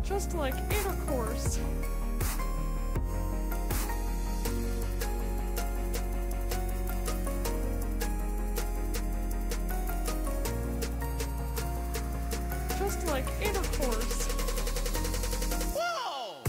Just like intercourse. Just like intercourse. Whoa!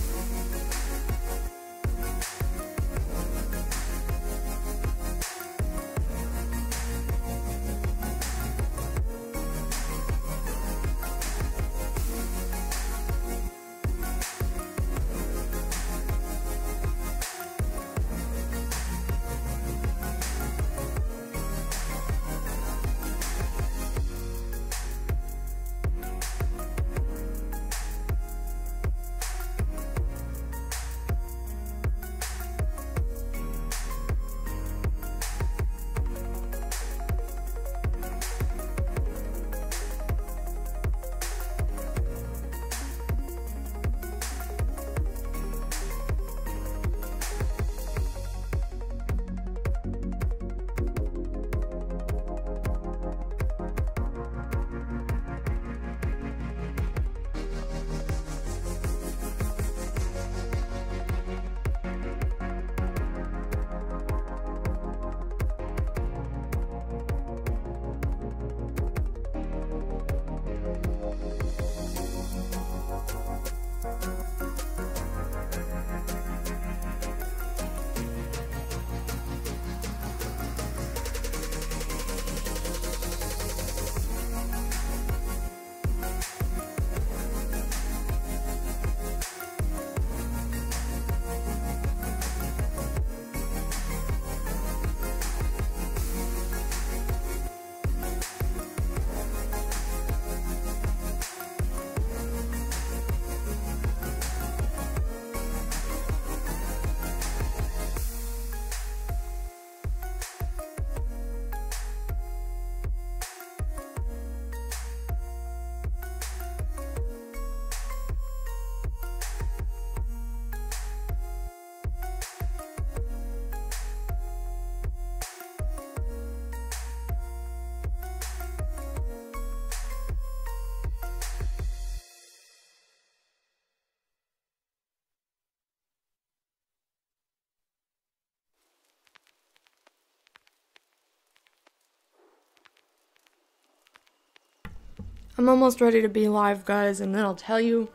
I'm almost ready to be live, guys, and then I'll tell you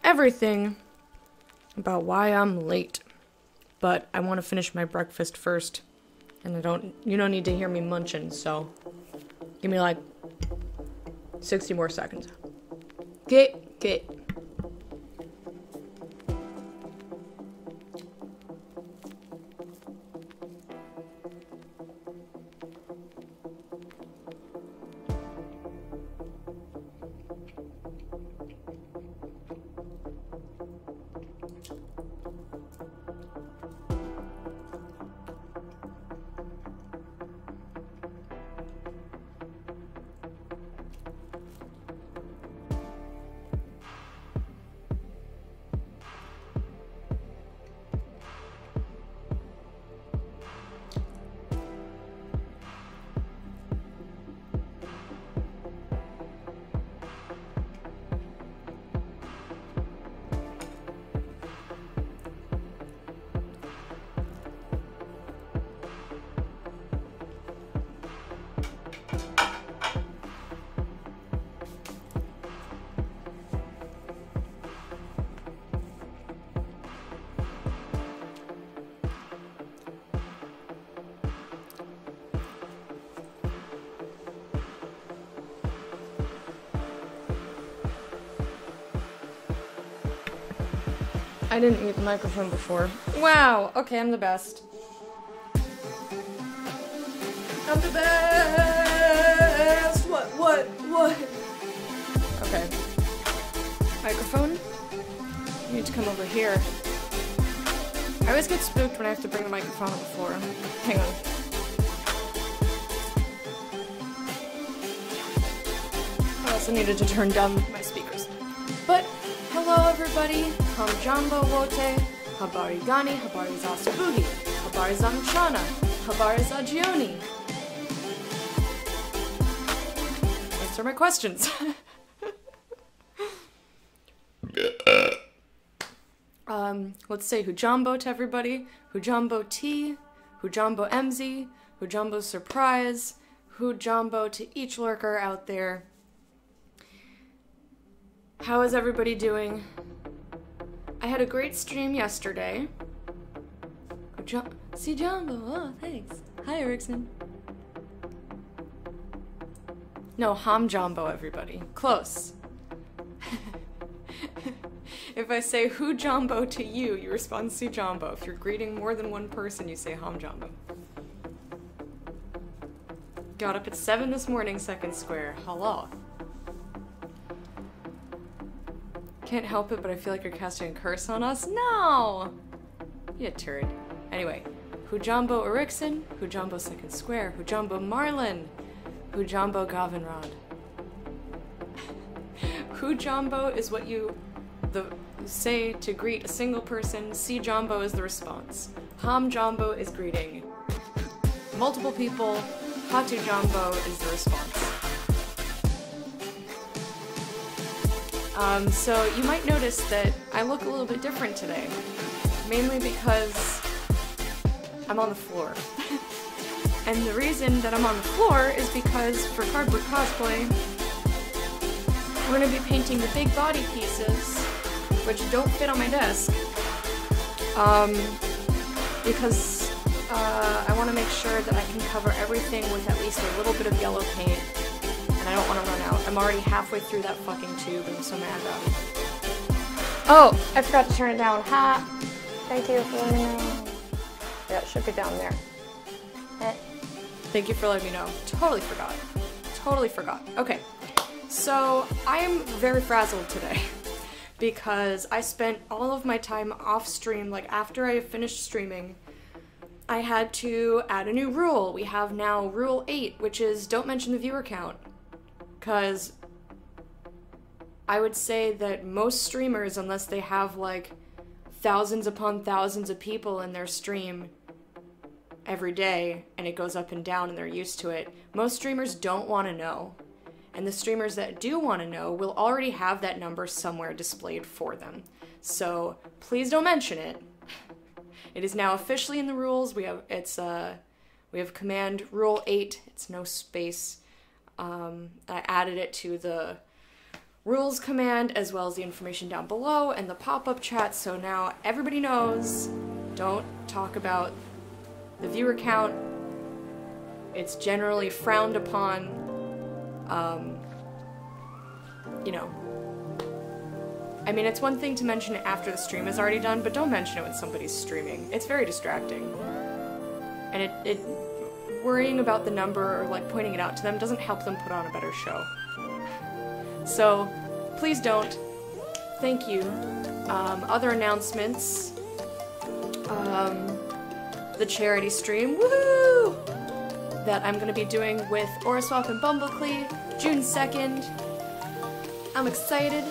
everything about why I'm late. But I want to finish my breakfast first, and you don't need to hear me munching, so give me like 60 more seconds. Get. I didn't mute the microphone before. Wow, okay, I'm the best. I'm the best! What? Okay. Microphone? You need to come over here. I always get spooked when I have to bring the microphone on the floor. Hang on. I also needed to turn down my speakers. But, hello everybody. Ham Jambo Wote. Habari Gani. Habari za Asubuhi. Habari za Mchana. Habari za Jioni. Answer my questions. Let's say Hujambo to everybody. Hujambo T. Hujambo MZ. Hujambo Surprise. Hujambo to each lurker out there. How is everybody doing? I had a great stream yesterday. See Jumbo, oh thanks. Hi Erickson. No, Ham Jumbo everybody. Close. If I say Hu Jumbo to you, you respond Si Jumbo. If you're greeting more than one person, you say Ham Jumbo. Got up at 7 this morning, Second Square. Hello. Can't help it, but I feel like you're casting a curse on us. No! You turd. Anyway, Hujambo Erickson, Hujambo Second Square, Hujambo Marlin, Hujambo Gavinrod. Hujambo is what you say to greet a single person. Si Jumbo is the response. Ham Jumbo is greeting multiple people. Hatu Jumbo is the response. So you might notice that I look a little bit different today, mainly because I'm on the floor. And the reason that I'm on the floor is because for Cardboard Cosplay, we're going to be painting the big body pieces, which don't fit on my desk, because I want to make sure that I can cover everything with at least a little bit of yellow paint. I don't want to run out. I'm already halfway through that fucking tube and I'm so mad about it. Oh, I forgot to turn it down. Ha! Thank you for letting me know. Yeah, it should be down there. Thank you for letting me know. Totally forgot. Totally forgot. Okay, so I am very frazzled today because I spent all of my time off stream, like after I finished streaming, I had to add a new rule. We have now Rule 8, which is don't mention the viewer count. Because I would say that most streamers, unless they have like thousands upon thousands of people in their stream every day and it goes up and down and they're used to it, most streamers don't want to know. And the streamers that do want to know will already have that number somewhere displayed for them. So please don't mention it. It is now officially in the rules. We have command Rule 8. It's no space. I added it to the rules command as well as the information down below and the pop-up chat, so now everybody knows, don't talk about the viewer count. It's generally frowned upon, you know. I mean, it's one thing to mention it after the stream is already done, but don't mention it when somebody's streaming. It's very distracting. And it worrying about the number or like pointing it out to them doesn't help them put on a better show. So please don't. Thank you. Other announcements. The charity stream, woohoo! That I'm gonna be doing with Oraswap and Bumbleclee, June 2nd. I'm excited.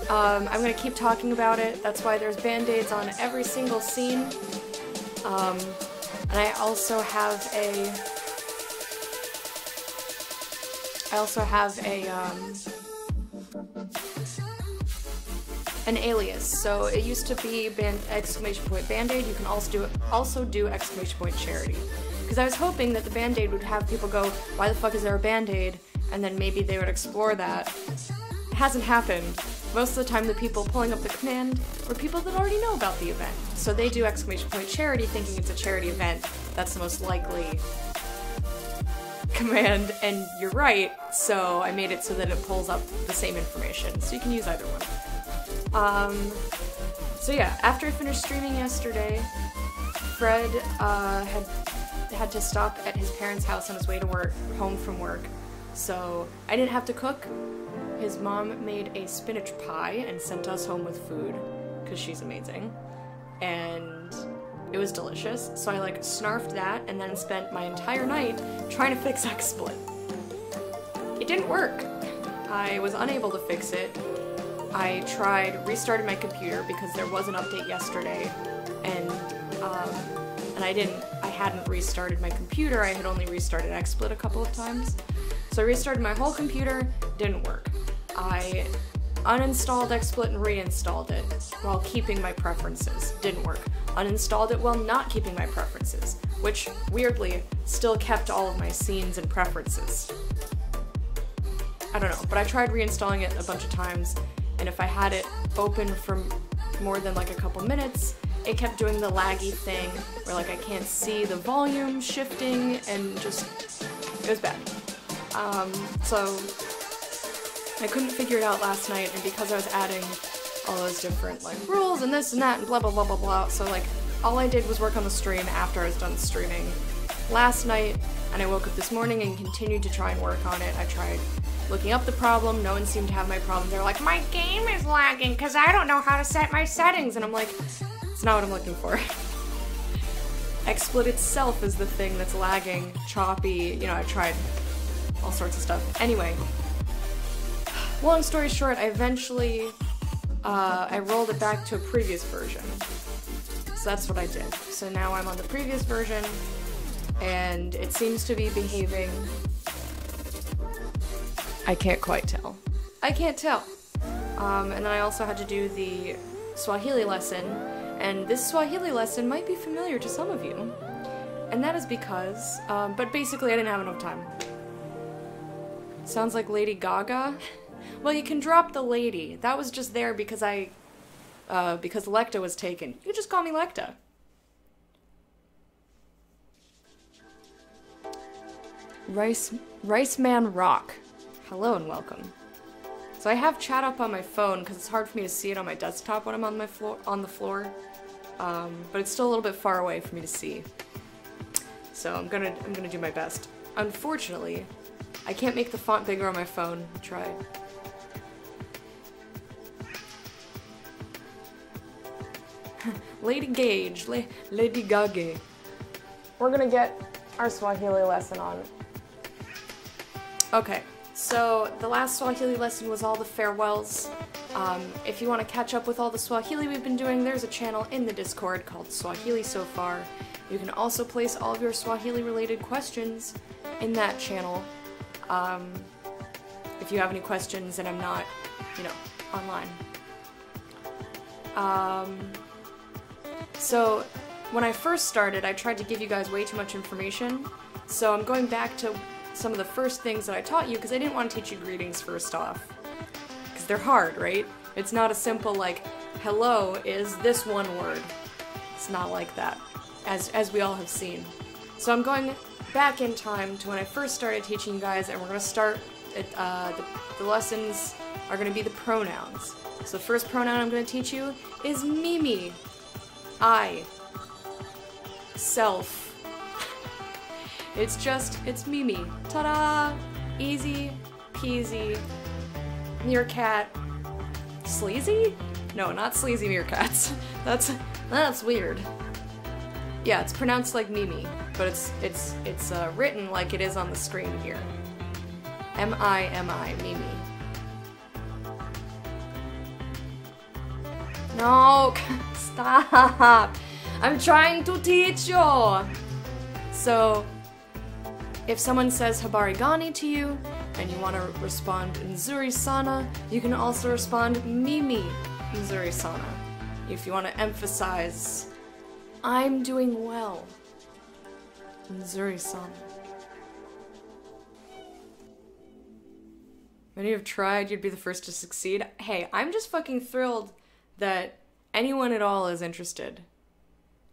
I'm gonna keep talking about it. That's why there's band-aids on every single scene. And I also have an alias. So it used to be exclamation point band-aid. You can also do exclamation point charity. Because I was hoping that the band-aid would have people go, why the fuck is there a band-aid? And then maybe they would explore that. It hasn't happened. Most of the time the people pulling up the command were people that already know about the event. So they do exclamation point charity thinking it's a charity event. That's the most likely command, and you're right, so I made it so that it pulls up the same information. So you can use either one. So yeah, after I finished streaming yesterday, Fred had to stop at his parents' house on his way to work, home from work. So I didn't have to cook. His mom made a spinach pie and sent us home with food, because she's amazing. And it was delicious. So I like snarfed that and then spent my entire night trying to fix XSplit. It didn't work. I was unable to fix it. I tried restarting my computer because there was an update yesterday, and I hadn't restarted my computer. I had only restarted XSplit a couple of times. So I restarted my whole computer, didn't work. I uninstalled XSplit and reinstalled it while keeping my preferences, didn't work. Uninstalled it while not keeping my preferences, which weirdly still kept all of my scenes and preferences. I don't know, but I tried reinstalling it a bunch of times, and if I had it open for more than like a couple minutes, it kept doing the laggy thing where like I can't see the volume shifting, and just, it was bad. So I couldn't figure it out last night, and because I was adding all those different like rules and this and that and blah blah blah blah blah, so like all I did was work on the stream after I was done streaming last night, and I woke up this morning and continued to try and work on it. I tried looking up the problem, no one seemed to have my problem. They're like, my game is lagging because I don't know how to set my settings, and I'm like, it's not what I'm looking for. XSplit itself is the thing that's lagging, choppy, you know, I tried all sorts of stuff. Anyway, long story short, I eventually, I rolled it back to a previous version. So that's what I did. So now I'm on the previous version, and it seems to be behaving. I can't quite tell. I can't tell. And then I also had to do the Swahili lesson, and this Swahili lesson might be familiar to some of you. And that is because, but basically I didn't have enough time. Sounds like Lady Gaga? Well, you can drop the lady. That was just there because because Lecta was taken. You just call me Lecta. Rice Man Rock. Hello and welcome. So I have chat up on my phone because it's hard for me to see it on my desktop when I'm on the floor. But it's still a little bit far away for me to see. So I'm gonna do my best. Unfortunately, I can't make the font bigger on my phone. I tried. Lady Gage, Lady Gaga. We're gonna get our Swahili lesson on. Okay, so the last Swahili lesson was all the farewells. If you want to catch up with all the Swahili we've been doing, there's a channel in the Discord called Swahili So Far. You can also place all of your Swahili-related questions in that channel. If you have any questions and I'm not, you know, online. So when I first started, I tried to give you guys way too much information. So I'm going back to some of the first things that I taught you because I didn't want to teach you greetings first off. Because they're hard, right? It's not a simple like, hello is this one word. It's not like that, as we all have seen. So I'm going back in time to when I first started teaching you guys, and we're going to start at, the lessons are going to be the pronouns. So the first pronoun I'm going to teach you is Mimi. I. Self. It's Mimi. Ta-da! Easy peasy. Meerkat. Sleazy? No, not sleazy meerkats. That's weird. Yeah, it's pronounced like Mimi, but it's written like it is on the screen here. M-I-M-I, Mimi. No, stop! I'm trying to teach you! So, if someone says Habari Gani to you, and you want to respond Nzuri Sana, you can also respond Mimi Nzuri Sana. If you want to emphasize, I'm doing well. Nzuri Sana. When you've tried, you'd be the first to succeed. Hey, I'm just fucking thrilled that anyone at all is interested.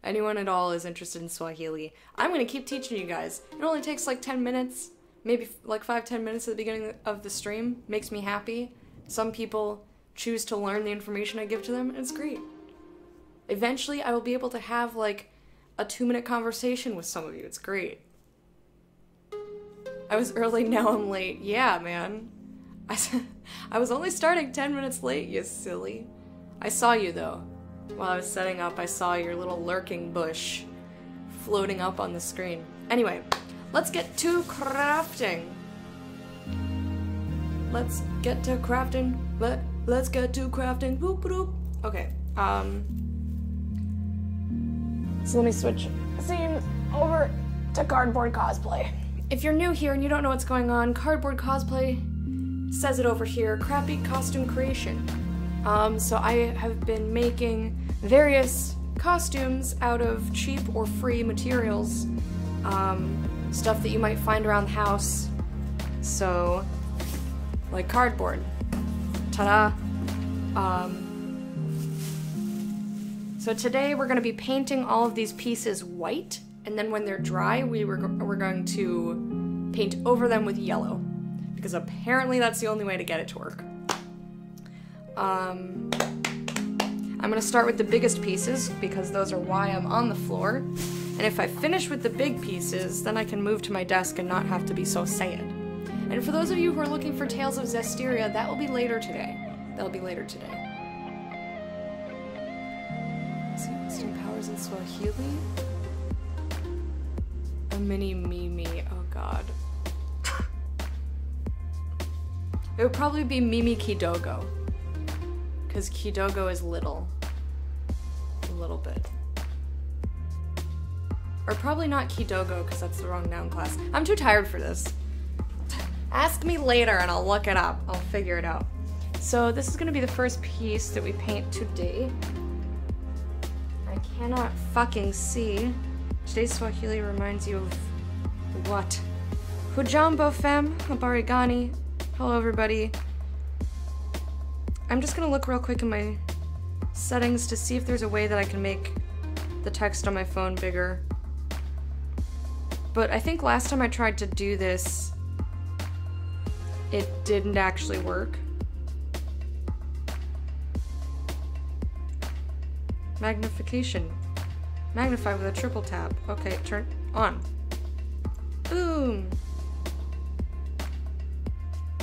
Anyone at all is interested in Swahili. I'm gonna keep teaching you guys. It only takes like 10 minutes, maybe like 5-10 minutes at the beginning of the stream. Makes me happy. Some people choose to learn the information I give to them, and it's great. Eventually, I will be able to have, like, a 2-minute conversation with some of you. It's great. I was early, now I'm late. Yeah, man. I was only starting 10 minutes late, you silly. I saw you, though. While I was setting up, I saw your little lurking bush floating up on the screen. Anyway, let's get to crafting. Let's get to crafting. Let's get to crafting. Boop, boop. Okay, so let me switch scene over to Cardboard Cosplay. If you're new here and you don't know what's going on, Cardboard Cosplay says it over here, crappy costume creation. So I have been making various costumes out of cheap or free materials, stuff that you might find around the house. So, like cardboard. Ta-da! So today we're going to be painting all of these pieces white, and then when they're dry, we're going to paint over them with yellow, because apparently that's the only way to get it to work. I'm going to start with the biggest pieces, because those are why I'm on the floor, and if I finish with the big pieces, then I can move to my desk and not have to be so sad. And for those of you who are looking for Tales of Zestiria, that will be later today. That'll be later today. Wisdom powers in Swahili? A mini Mimi, oh god. It would probably be Mimi Kidogo. Because Kidogo is little. A little bit. Or probably not Kidogo, because that's the wrong noun class. I'm too tired for this. Ask me later and I'll look it up. I'll figure it out. So this is going to be the first piece that we paint today. I cannot fucking see. Today's Swahili reminds you of what? Hujambo fam, habari gani. Hello everybody. I'm just going to look real quick in my settings to see if there's a way that I can make the text on my phone bigger. But I think last time I tried to do this, it didn't actually work. Magnification. Magnify with a triple tap. Okay, turn on. Boom.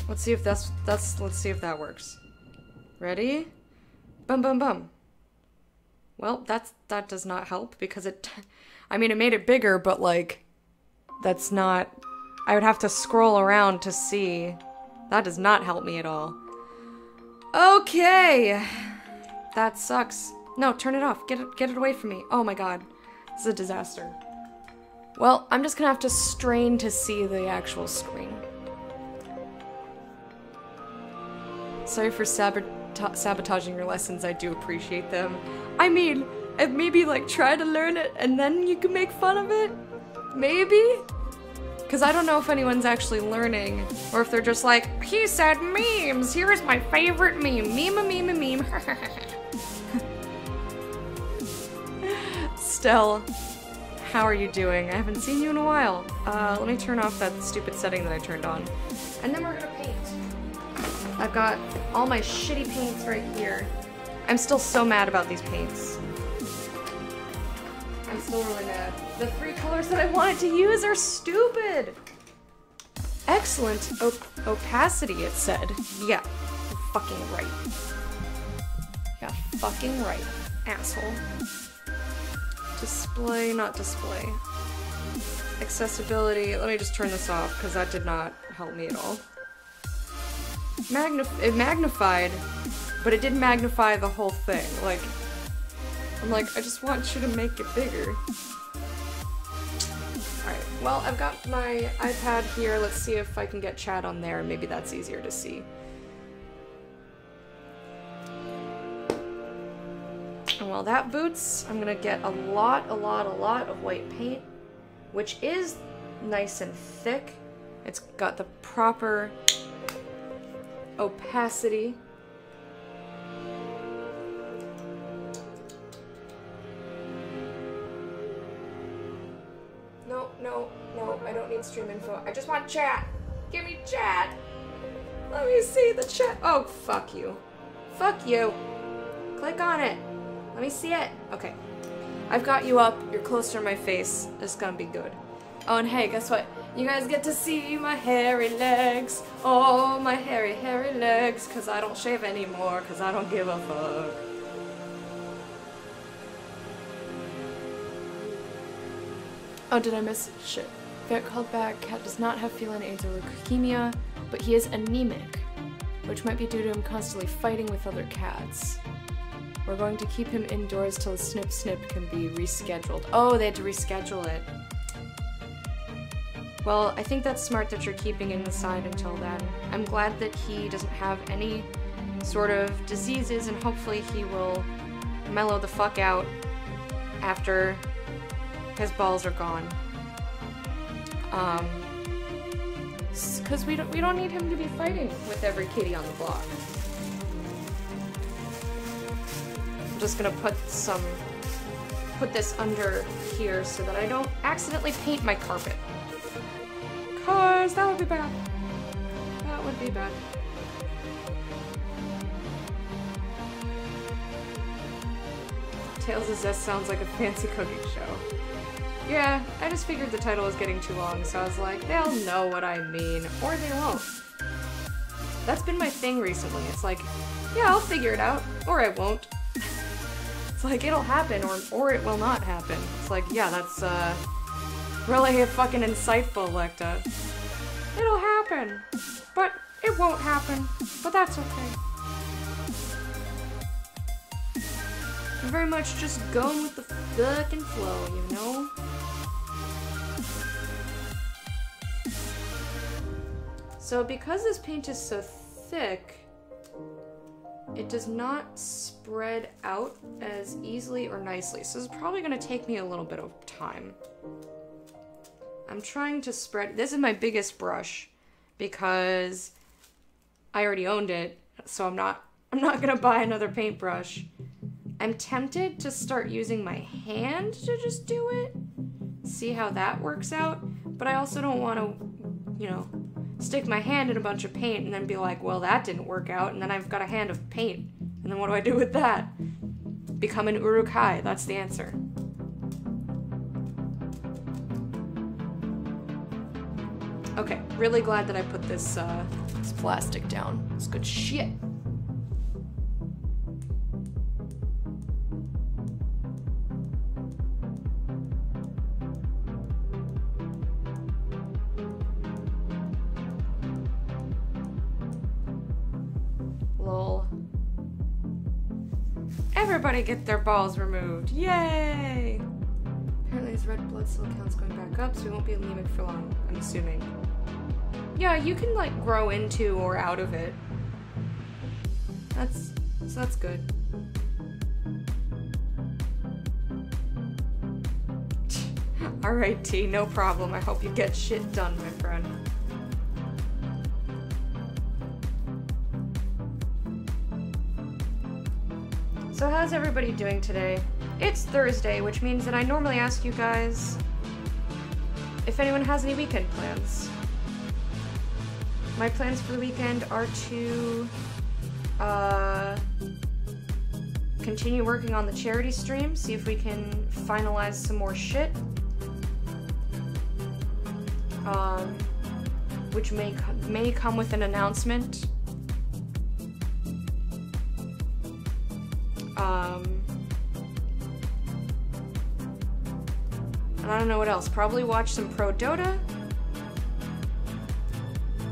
Let's see if let's see if that works. Ready? Bum bum bum. Well, that does not help because it I mean it made it bigger, but like that's not I would have to scroll around to see. That does not help me at all. Okay. That sucks. No, turn it off. Get it away from me. Oh my god. This is a disaster. Well, I'm just gonna have to strain to see the actual screen. Sorry for sabotaging your lessons. I do appreciate them. I mean, maybe like try to learn it and then you can make fun of it? Maybe? Because I don't know if anyone's actually learning, or if they're just like, he said memes, here is my favorite meme. Meme. Stell, how are you doing? I haven't seen you in a while. Let me turn off that stupid setting that I turned on. And then we're gonna paint. I've got all my shitty paints right here. I'm still so mad about these paints. I'm still really mad. The 3 colors that I wanted to use are stupid! Excellent opacity, it said. Yeah, you're fucking right. Yeah, fucking right, asshole. Display, not display. Accessibility, let me just turn this off, because that did not help me at all. It magnified, but it didn't magnify the whole thing. Like, I'm like, I just want you to make it bigger. Alright, well, I've got my iPad here. Let's see if I can get chat on there. Maybe that's easier to see. And while that boots, I'm gonna get a lot of white paint, which is nice and thick. It's got the proper opacity. No, I don't need stream info. I just want chat. Give me chat. Let me see the chat. Oh, fuck you. Fuck you. Click on it. Let me see it. Okay. I've got you up. You're closer to my face. It's gonna be good. Oh, and hey, guess what? You guys get to see my hairy legs. Oh, my hairy, hairy legs. Because I don't shave anymore. Because I don't give a fuck. Oh, did I miss shit? Vet called back. Cat does not have feline AIDS or leukemia, but he is anemic, which might be due to him constantly fighting with other cats. We're going to keep him indoors till the snip snip can be rescheduled. Oh, they had to reschedule it. Well, I think that's smart that you're keeping him inside until then. I'm glad that he doesn't have any sort of diseases, and hopefully he will mellow the fuck out after his balls are gone. Because we don't need him to be fighting with every kitty on the block. I'm just gonna put this under here so that I don't accidentally paint my carpet. Cause that would be bad. That would be bad. Tales of Zest sounds like a fancy cooking show. Yeah, I just figured the title was getting too long, so I was like, they'll know what I mean, or they won't. That's been my thing recently. It's like, yeah, I'll figure it out, or I won't. It's like, it'll happen, or it will not happen. It's like, yeah, that's, really fucking insightful, Lecta. It'll happen, but it won't happen, but that's okay. I'm very much just going with the fucking flow, you know? So because this paint is so thick, it does not spread out as easily or nicely. So it's probably gonna take me a little bit of time. I'm trying to spread, this is my biggest brush because I already owned it, so I'm not gonna buy another paintbrush. I'm tempted to start using my hand to just do it, see how that works out, but I also don't want to, you know, stick my hand in a bunch of paint and then be like, well, that didn't work out, and then I've got a hand of paint, and then what do I do with that? Become an Urukai, that's the answer. Okay, really glad that I put this plastic down. It's good shit. Lol. Everybody get their balls removed. Yay! Apparently his red blood cell count's going back up, so he won't be anemic for long, I'm assuming. Yeah, you can, like, grow into or out of it. That's good. Alright, T, no problem. I hope you get shit done, my friend. So how's everybody doing today? It's Thursday, which means that I normally ask you guys if anyone has any weekend plans. My plans for the weekend are to continue working on the charity stream, see if we can finalize some more shit, which may come with an announcement. And I don't know what else. Probably watch some Pro Dota.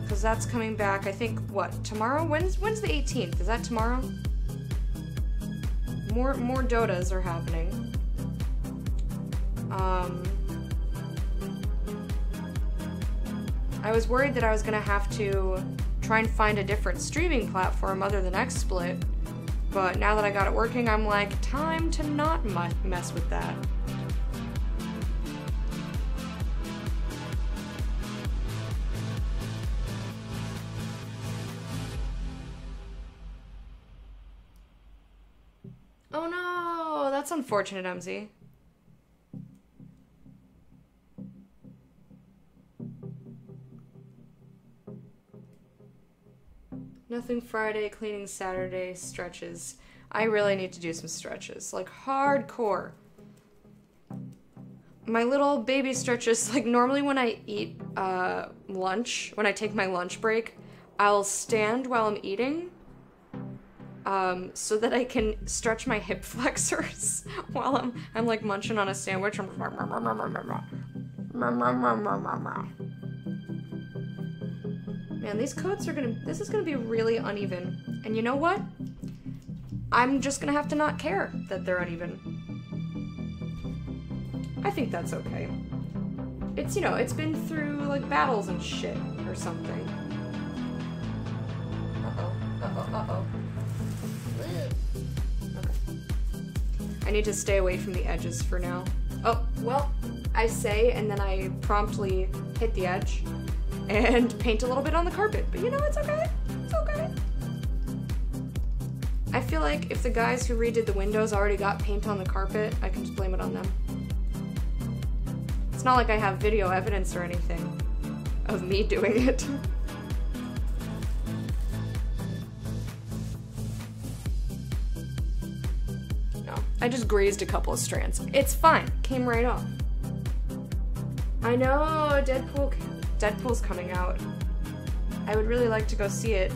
Because that's coming back, I think, what, tomorrow? When's the 18th? Is that tomorrow? More Dotas are happening. I was worried that I was gonna have to try and find a different streaming platform other than XSplit, but now that I got it working, I'm like, time to not mess with that. Oh no, that's unfortunate, MZ. Nothing Friday, cleaning Saturday, stretches. I really need to do some stretches, like hardcore. My little baby stretches, like normally when I eat lunch, when I take my lunch break, I'll stand while I'm eating so that I can stretch my hip flexors while I'm like munching on a sandwich. Man, these coats are this is gonna be really uneven. And you know what? I'm just gonna have to not care that they're uneven. I think that's okay. It's, you know, it's been through, like, battles and shit or something. Okay. I need to stay away from the edges for now. Oh, well, I say, and then I promptly hit the edge and paint a little bit on the carpet. But you know, it's okay. It's okay. I feel like if the guys who redid the windows already got paint on the carpet, I can just blame it on them. It's not like I have video evidence or anything of me doing it. No, I just grazed a couple of strands. It's fine. Came right off. I know, Deadpool's coming out. I would really like to go see it.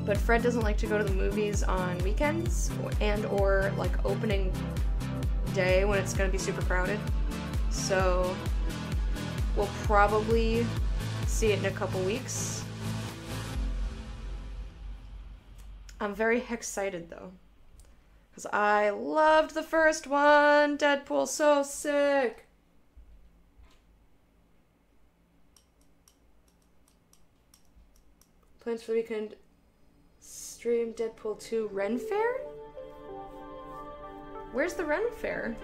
But Fred doesn't like to go to the movies on weekends and or like opening day when it's gonna be super crowded. So we'll probably see it in a couple weeks. I'm very excited though, because I loved the first one. Deadpool's so sick. Plans for the weekend. Stream Deadpool 2 Ren Fair? Where's the Ren Fair?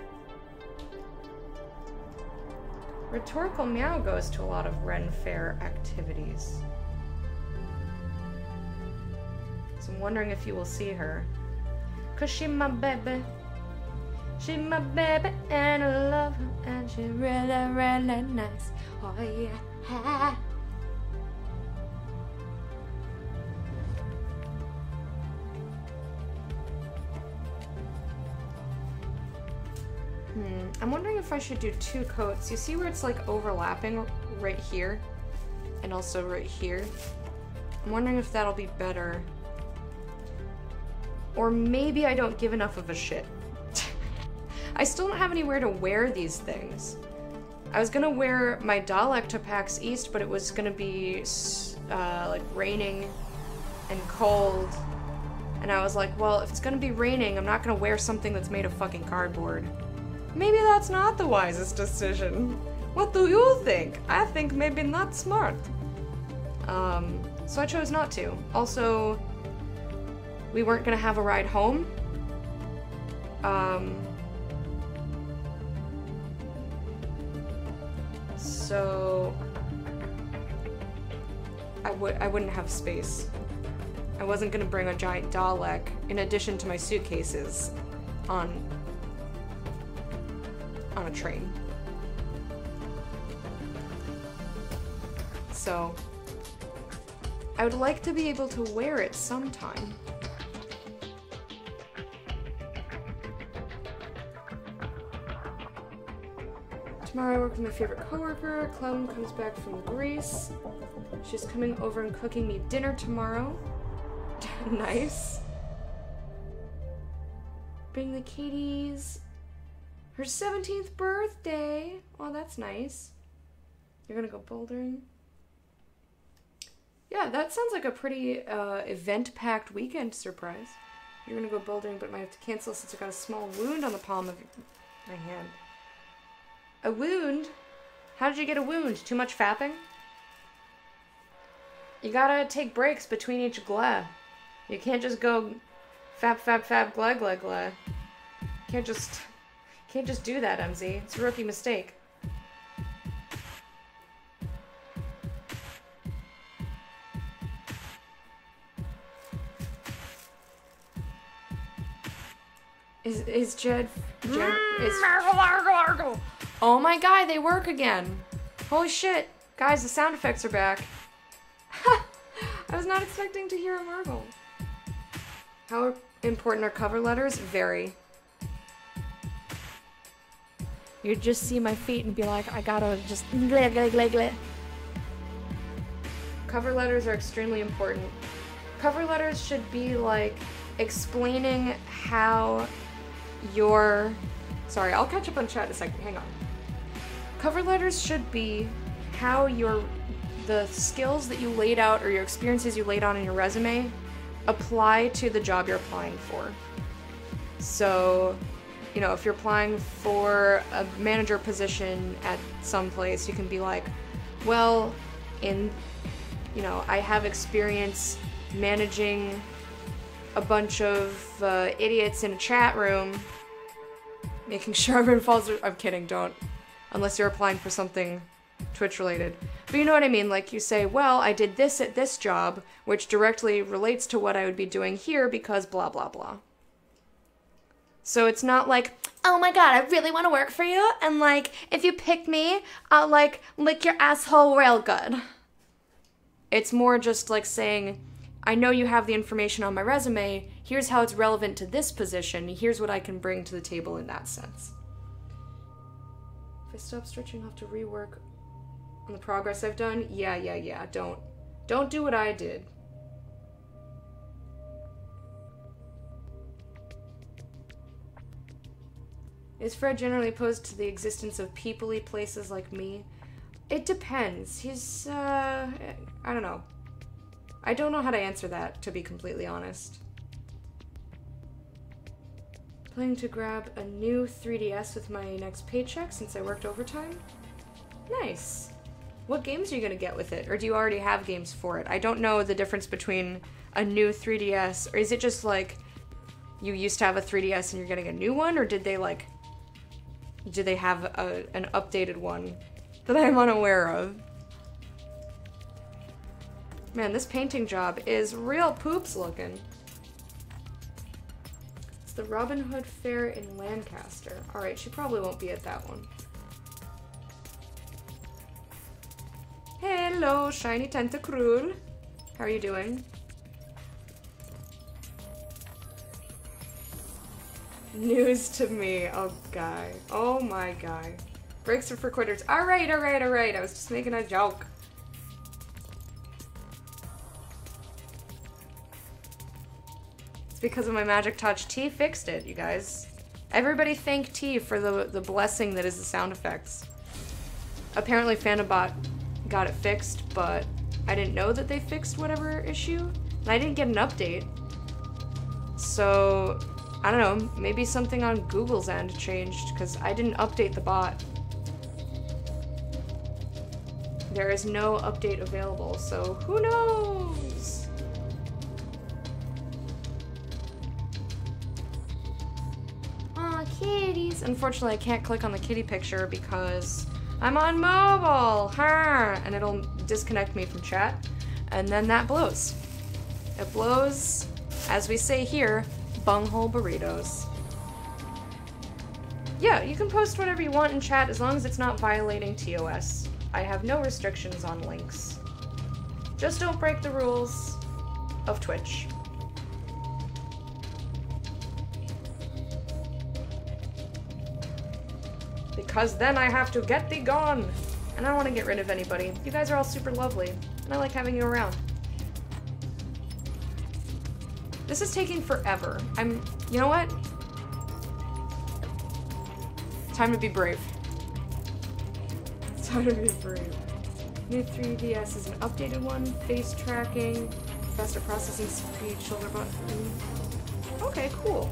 Rhetorical Meow goes to a lot of Ren Fair activities. So I'm wondering if you will see her. 'Cause she my baby. She my baby and I love her and she really, really nice. Oh yeah. I'm wondering if I should do 2 coats. You see where it's like overlapping right here and also right here? I'm wondering if that'll be better. Or maybe I don't give enough of a shit. I still don't have anywhere to wear these things. I was gonna wear my Dalek to PAX East, but it was gonna be like raining and cold. And I was like, well, if it's gonna be raining, I'm not gonna wear something that's made of fucking cardboard. Maybe that's not the wisest decision. What do you think? I think maybe not smart. So I chose not to. Also, we weren't gonna have a ride home. So I wouldn't have space. I wasn't gonna bring a giant Dalek in addition to my suitcases on a train. So I would like to be able to wear it sometime. Tomorrow I work with my favorite coworker. Clown comes back from Greece. She's coming over and cooking me dinner tomorrow. Nice. Bring the kitties. Her 17th birthday. Oh, that's nice. You're gonna go bouldering? Yeah, that sounds like a pretty event-packed weekend surprise. You're gonna go bouldering, but might have to cancel since I got a small wound on the palm of my hand. A wound? How did you get a wound? Too much fapping? You gotta take breaks between each glare. You can't just go fap, fap, fap, glare, glare, glare. Can't just do that, MZ. It's a rookie mistake. Is Jed Oh my god, they work again. Holy shit. Guys, the sound effects are back. I was was not expecting to hear a marble. How important are cover letters? Very. You'd just see my feet and be like, I gotta just gleh, gleh, gleh, gleh. Cover letters are extremely important. Cover letters should be like explaining how your... Sorry, I'll catch up on chat in a second, hang on. Cover letters should be how the skills that you laid out or your experiences you laid out in your resume apply to the job you're applying for. So, you know, if you're applying for a manager position at some place, you can be like, well, I have experience managing a bunch of idiots in a chat room, making sure everyone falls. I'm kidding, don't. Unless you're applying for something Twitch related. But you know what I mean, like you say, well, I did this at this job, which directly relates to what I would be doing here because blah, blah, blah. So it's not like, oh my god, I really want to work for you, and like, if you pick me, I'll like, lick your asshole real good. It's more just like saying, I know you have the information on my resume, here's how it's relevant to this position, here's what I can bring to the table in that sense. If I stop stretching, I'll have to rework on the progress I've done. Yeah, don't do what I did. Is Fred generally opposed to the existence of people-y places like me? It depends. He's, I don't know. I don't know how to answer that, to be completely honest. Planning to grab a new 3DS with my next paycheck since I worked overtime? Nice. What games are you gonna get with it? Or do you already have games for it? I don't know the difference between a new 3DS, or is it just like you used to have a 3DS and you're getting a new one, or did they have an updated one that I'm unaware of? Man, this painting job is real poops looking. It's the Robin Hood Fair in Lancaster. Alright, she probably won't be at that one. Hello, shiny tentacruel. How are you doing? News to me. Oh, guy. Oh, my guy. Breaks are for quitters. Alright. I was just making a joke. It's because of my magic touch. T fixed it, you guys. Everybody thank T for the blessing that is the sound effects. Apparently Fanabot got it fixed, but I didn't know that they fixed whatever issue, and I didn't get an update. So, I don't know, maybe something on Google's end changed, because I didn't update the bot. There is no update available, so who knows? Aw, kitties. Unfortunately, I can't click on the kitty picture because I'm on mobile, and it'll disconnect me from chat, and then that blows. It blows, as we say here, bunghole burritos. Yeah, you can post whatever you want in chat as long as it's not violating TOS. I have no restrictions on links. Just don't break the rules of Twitch. Because then I have to get thee gone. And I don't want to get rid of anybody. You guys are all super lovely, and I like having you around. This is taking forever. You know what? Time to be brave. It's time to be brave. New 3DS is an updated one. Face tracking, faster processing speed, shoulder button. Okay, cool.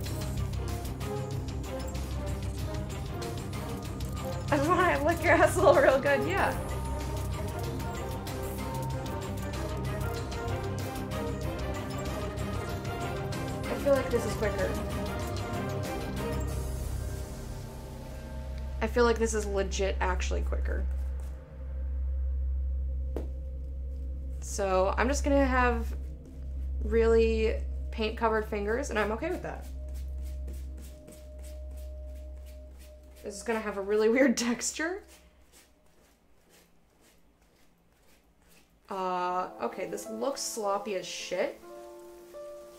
I want to lick your asshole real good, yeah. I feel like this is quicker. I feel like this is legit actually quicker. So I'm just gonna have really paint-covered fingers, and I'm okay with that. This is gonna have a really weird texture. Okay, this looks sloppy as shit,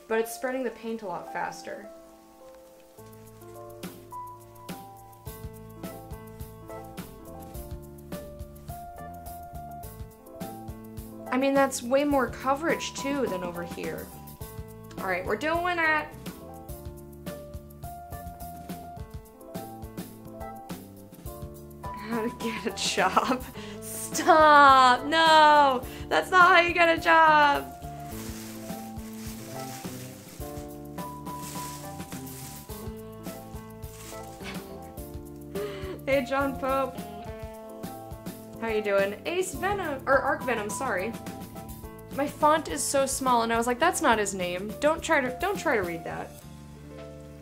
but it's spreading the paint a lot faster. I mean, that's way more coverage, too, than over here. Alright, we're doing it! How to get a job. Stop! No! That's not how you get a job! Hey, John Pope. How you doing? Ace Venom, or Arc Venom, sorry. My font is so small and I was like, that's not his name. Don't try to read that.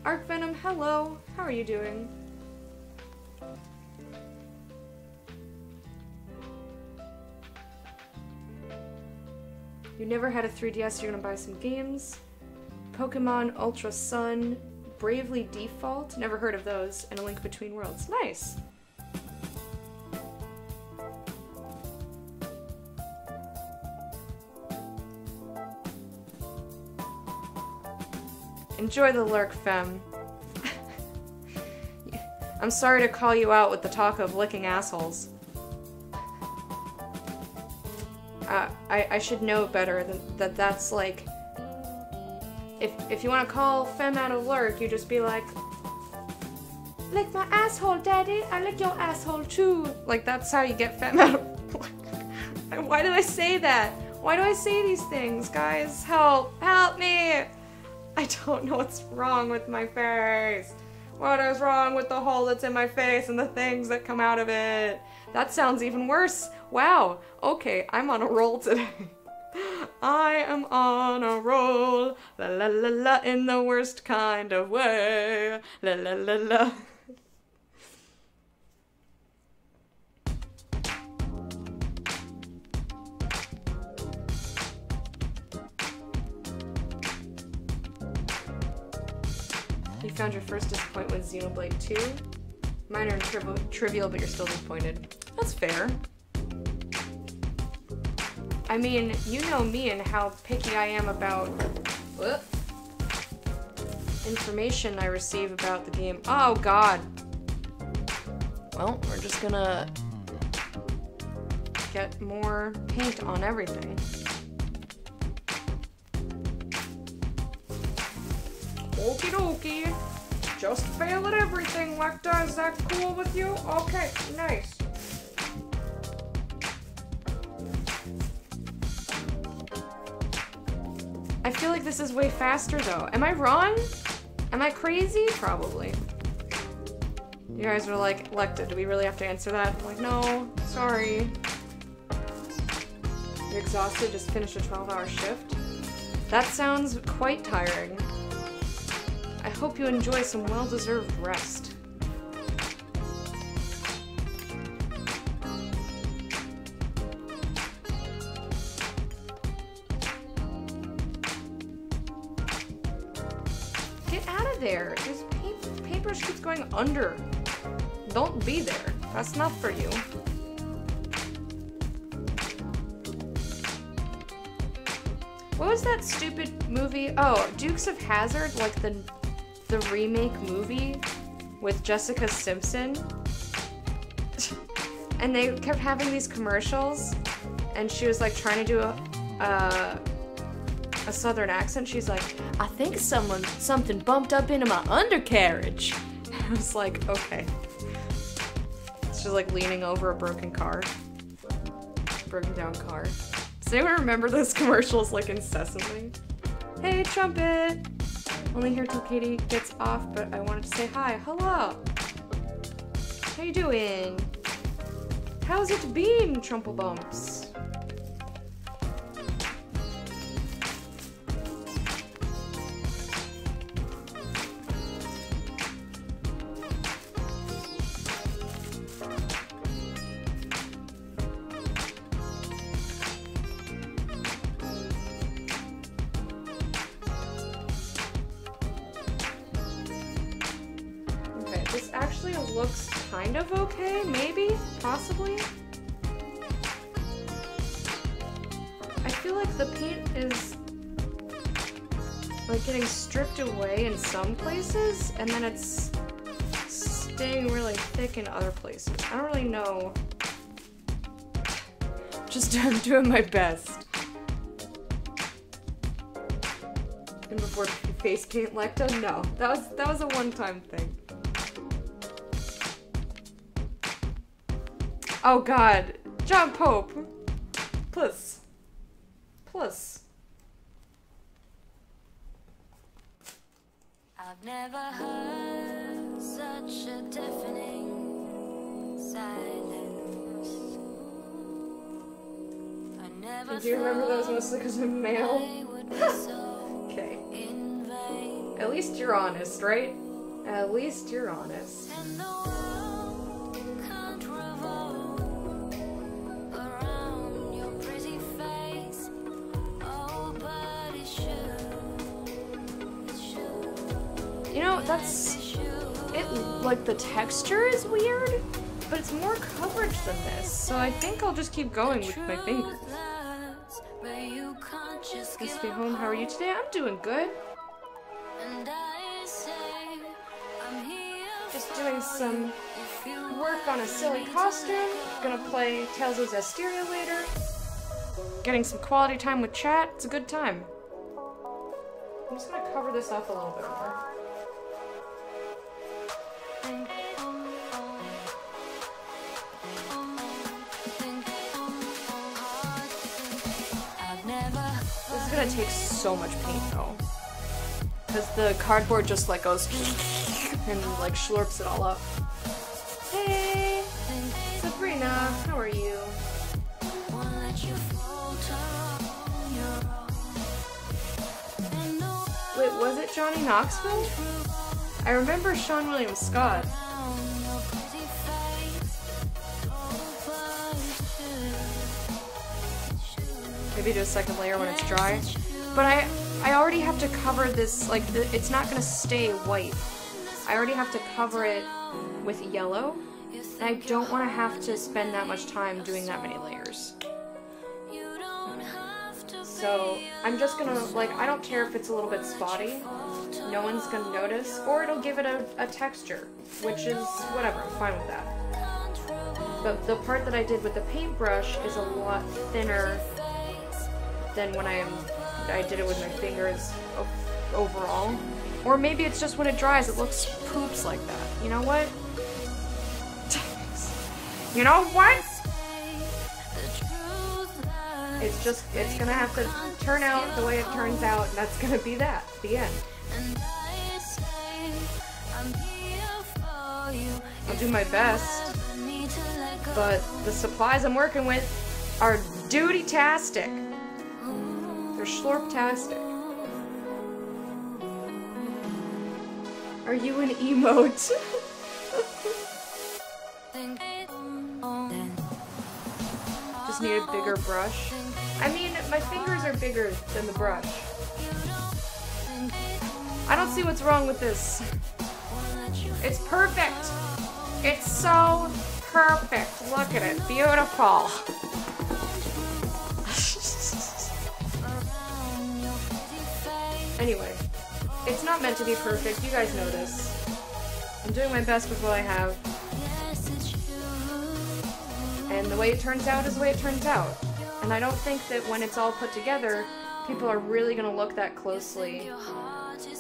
Arc Venom, hello. How are you doing? You never had a 3DS, you're gonna buy some games. Pokemon Ultra Sun, Bravely Default, never heard of those, and A Link Between Worlds. Nice! Enjoy the lurk, femme. I'm sorry to call you out with the talk of licking assholes. I should know better than that's like... If you want to call femme out of lurk, you just be like... Lick my asshole, daddy! I lick your asshole too! Like, that's how you get femme out of lurk. Why did I say that? Why do I say these things, guys? Help! Help me! I don't know what's wrong with my face. What is wrong with the hole that's in my face and the things that come out of it? That sounds even worse. Wow. Okay, I'm on a roll today. I am on a roll. La la la la in the worst kind of way. La la la la. You found your first disappointment with Xenoblade 2. Minor and trivial, but you're still disappointed. That's fair. I mean, you know me and how picky I am about information I receive about the game. Oh god. Well, we're just gonna get more paint on everything. Okie dokie. Just fail at everything, Lecta. Is that cool with you? Okay, nice. I feel like this is way faster though. Am I wrong? Am I crazy? Probably. You guys are like, Lecta, do we really have to answer that? I'm like, no, sorry. You're exhausted, just finished a 12-hour shift? That sounds quite tiring. I hope you enjoy some well-deserved rest. Get out of there! This paper keeps going under. Don't be there. That's not for you. What was that stupid movie? Oh, Dukes of Hazzard, like the remake movie with Jessica Simpson. And they kept having these commercials and she was like trying to do a southern accent. She's like, I think something bumped up into my undercarriage. I was like, okay. She's like leaning over a broken down car. Does anyone remember those commercials like incessantly? Hey, Trumpet! Only here till Katie gets off, but I wanted to say hi. Hello! How you doing? How's it been, Trumple Bumps? Looks kind of okay, maybe, possibly. feel like the paint is like getting stripped away in some places, and then it's staying really thick in other places. I don't really know. Just I'm doing my best. And before face paint Lecto? No, that was a one-time thing. Oh God, John Pope, plus. I've never heard such a deafening silence. I never Do you remember those mostly because of mail? Okay. At least you're honest, right? At least you're honest. And the world can't revolve around your pretty face. Oh, but it should. It should. You know, that's it. Like the texture is weird, but it's more coverage than this. So I think I'll just keep going with my fingers. Nice to be home. How are you today? I'm doing good. Just doing some work on a silly costume. Gonna play Tales of Zestiria later. Getting some quality time with chat. It's a good time. I'm just gonna cover this up a little bit more. This is gonna take so much paint though. Because the cardboard just like goes and like slurps it all up. Hey, Sabrina, how are you? Wait, was it Johnny Knoxville? I remember Sean William Scott. Maybe do a second layer when it's dry. But I already have to cover this, like, it's not gonna stay white. I already have to cover it with yellow, and I don't want to have to spend that much time doing that many layers. So, I'm just gonna, like, I don't care if it's a little bit spotty. No one's gonna notice, or it'll give it a texture, which is whatever, I'm fine with that. But the part that I did with the paintbrush is a lot thinner than when I did it with my fingers overall. Or maybe it's just when it dries, it looks poops like that. You know what? You know what? It's gonna have to turn out the way it turns out, and that's gonna be that. The end. I'll do my best, but the supplies I'm working with are duty-tastic. They're slurp-tastic. Are you an emote? Just need a bigger brush. I mean, my fingers are bigger than the brush. I don't see what's wrong with this. It's perfect. It's so perfect. Look at it. Beautiful. Anyway, it's not meant to be perfect. You guys know this. I'm doing my best with what I have. And the way it turns out is the way it turns out. And I don't think that when it's all put together, people are really going to look that closely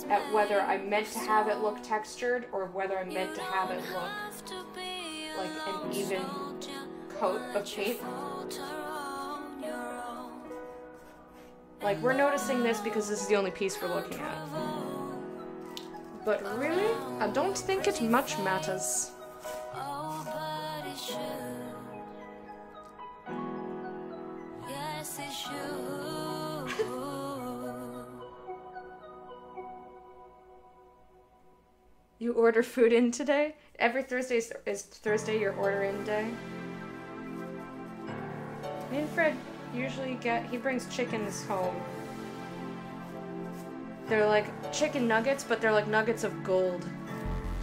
at whether I meant to have it look textured or whether I meant to have it look like an even coat of paint. Like, we're noticing this because this is the only piece we're looking at. But really, I don't think it much matters. You order food in today? Every Thursday is Thursday your order in day? Me and Fred usually he brings chickens home. They're like chicken nuggets, but they're like nuggets of gold.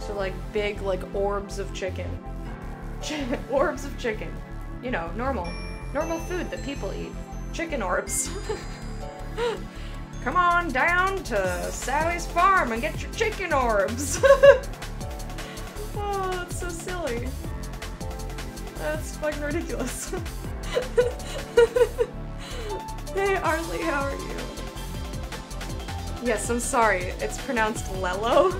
So like big like orbs of chicken. Orbs of chicken. You know, normal food that people eat. chicken orbs. Come on down to Sally's farm and get your chicken orbs. Oh, it's so silly. That's fucking ridiculous. Hey Arlie, how are you? Yes, I'm sorry. It's pronounced Lello.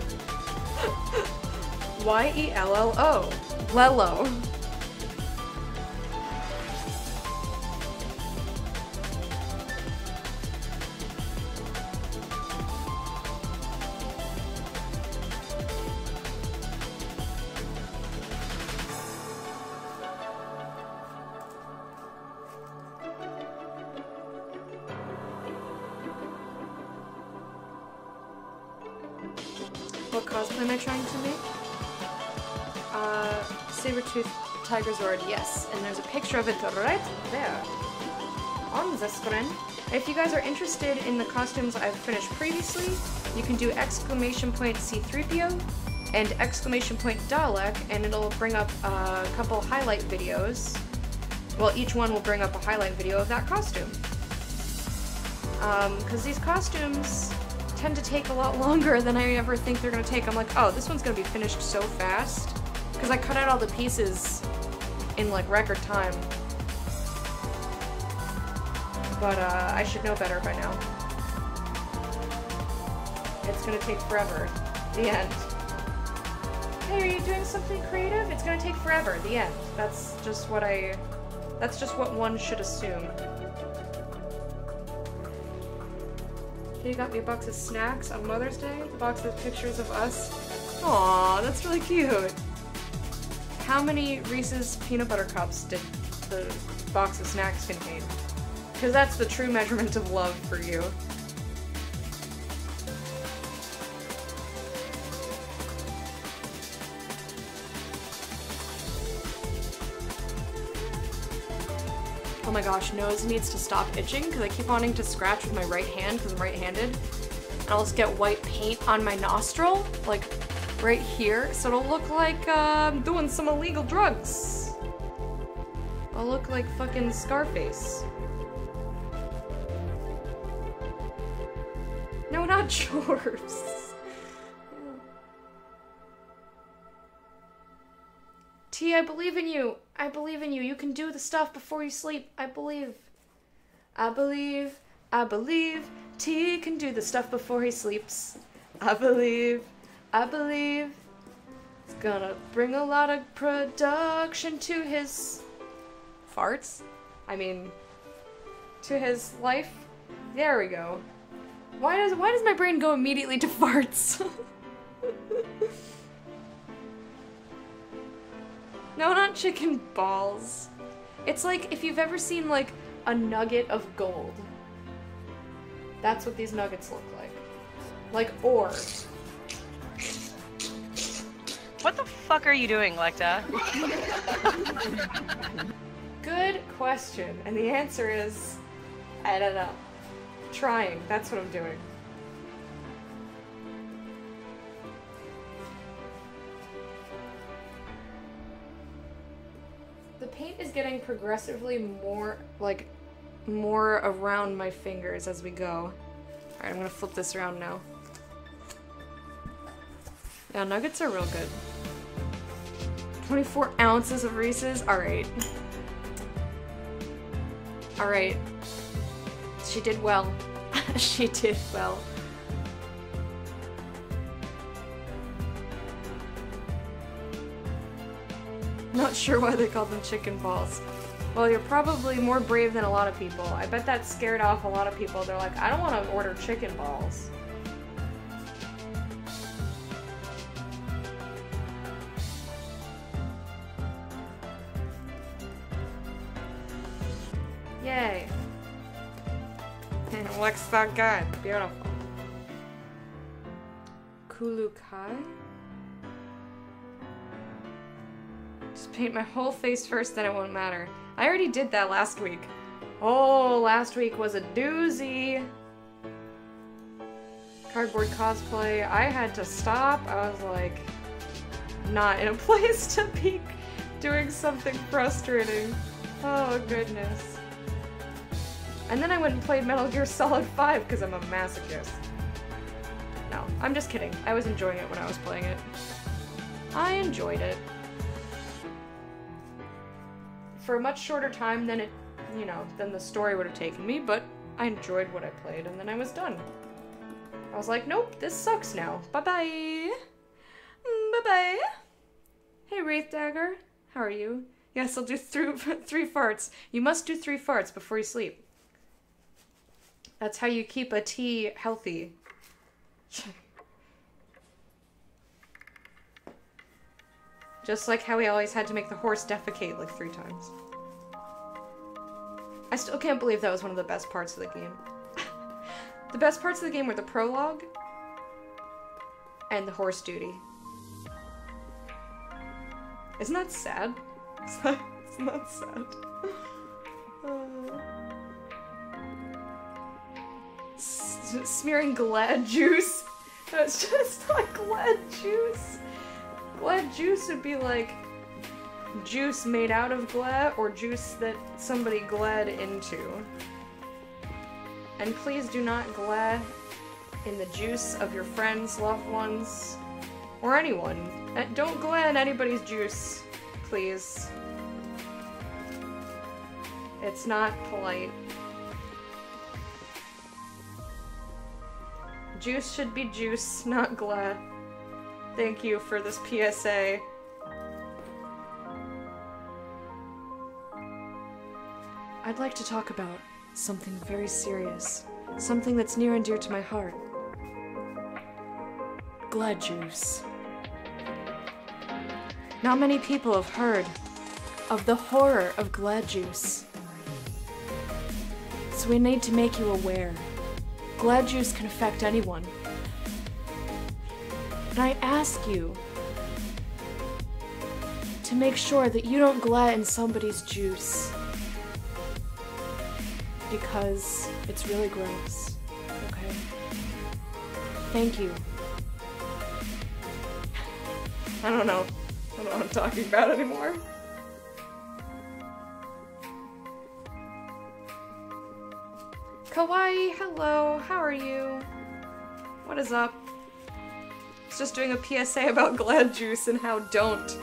Y-E-L-L-O. Lello. What cosplay am I trying to make? Sabertooth Tiger Zord, yes. And there's a picture of it right there. On the screen. If you guys are interested in the costumes I've finished previously, you can do !C3PO and !Dalek, and it'll bring up a couple highlight videos. Well, each one will bring up a highlight video of that costume. Because these costumes tend to take a lot longer than I ever think they're gonna take. I'm like, oh, this one's gonna be finished so fast. Because I cut out all the pieces in like record time. But I should know better by now. It's gonna take forever. The end. Hey, are you doing something creative? It's gonna take forever. The end. That's just what one should assume. You got me a box of snacks on Mother's Day. The box with pictures of us. Aww, that's really cute. How many Reese's peanut butter cups did the box of snacks contain? Because that's the true measurement of love for you. Oh my gosh, nose needs to stop itching because I keep wanting to scratch with my right hand because I'm right-handed. And I'll just get white paint on my nostril, like right here, so it'll look like I'm doing some illegal drugs. I'll look like fucking Scarface. No, not chores. T, I believe in you. I believe in you. You can do the stuff before you sleep. I believe. I believe. I believe. T can do the stuff before he sleeps. I believe. I believe. It's gonna bring a lot of production to his farts. I mean, to his life. There we go. Why does my brain go immediately to farts? No, not chicken balls. It's like if you've ever seen like a nugget of gold. That's what these nuggets look like. Like ore. What the fuck are you doing, Lecta? Good question. And the answer is, I don't know. Trying. That's what I'm doing. The paint is getting progressively more around my fingers as we go. Alright, I'm gonna flip this around now. Yeah, nuggets are real good. 24 ounces of Reese's? Alright. Alright. She did well. She did well. Not sure why they call them chicken balls. Well, you're probably more brave than a lot of people. I bet that scared off a lot of people. They're like, I don't want to order chicken balls. Yay. It looks so good. Beautiful. Kulukai? Just paint my whole face first, then it won't matter. I already did that last week. Oh, last week was a doozy. Cardboard cosplay. I had to stop. I was like, not in a place to be doing something frustrating. Oh, goodness. And then I went and played Metal Gear Solid 5 because I'm a masochist. No, I'm just kidding. I was enjoying it when I was playing it. I enjoyed it. For a much shorter time than it, you know, than the story would have taken me, but I enjoyed what I played, and then I was done. I was like, nope, this sucks now. Bye-bye. Bye-bye. Hey, Wraith Dagger. How are you? Yes, I'll do three farts. You must do 3 farts before you sleep. That's how you keep a tea healthy. Just like how we always had to make the horse defecate like 3 times. I still can't believe that was one of the best parts of the game. The best parts of the game were the prologue and the horse duty. Isn't that sad? It's not sad. Smearing Glad juice. That's just like Glad juice. Glad juice would be like juice made out of Glad or juice that somebody glad into. And please do not glad in the juice of your friends, loved ones, or anyone. Don't glad anybody's juice, please. It's not polite. Juice should be juice, not glad. Thank you for this PSA. I'd like to talk about something very serious. Something that's near and dear to my heart. Glad juice. Not many people have heard of the horror of glad juice. So we need to make you aware. Glad juice can affect anyone. And I ask you to make sure that you don't glad in somebody's juice. Because it's really gross. Okay? Thank you. I don't know what I'm talking about anymore. Kawaii, hello, how are you? What is up? It's just doing a PSA about Glad juice and how don't.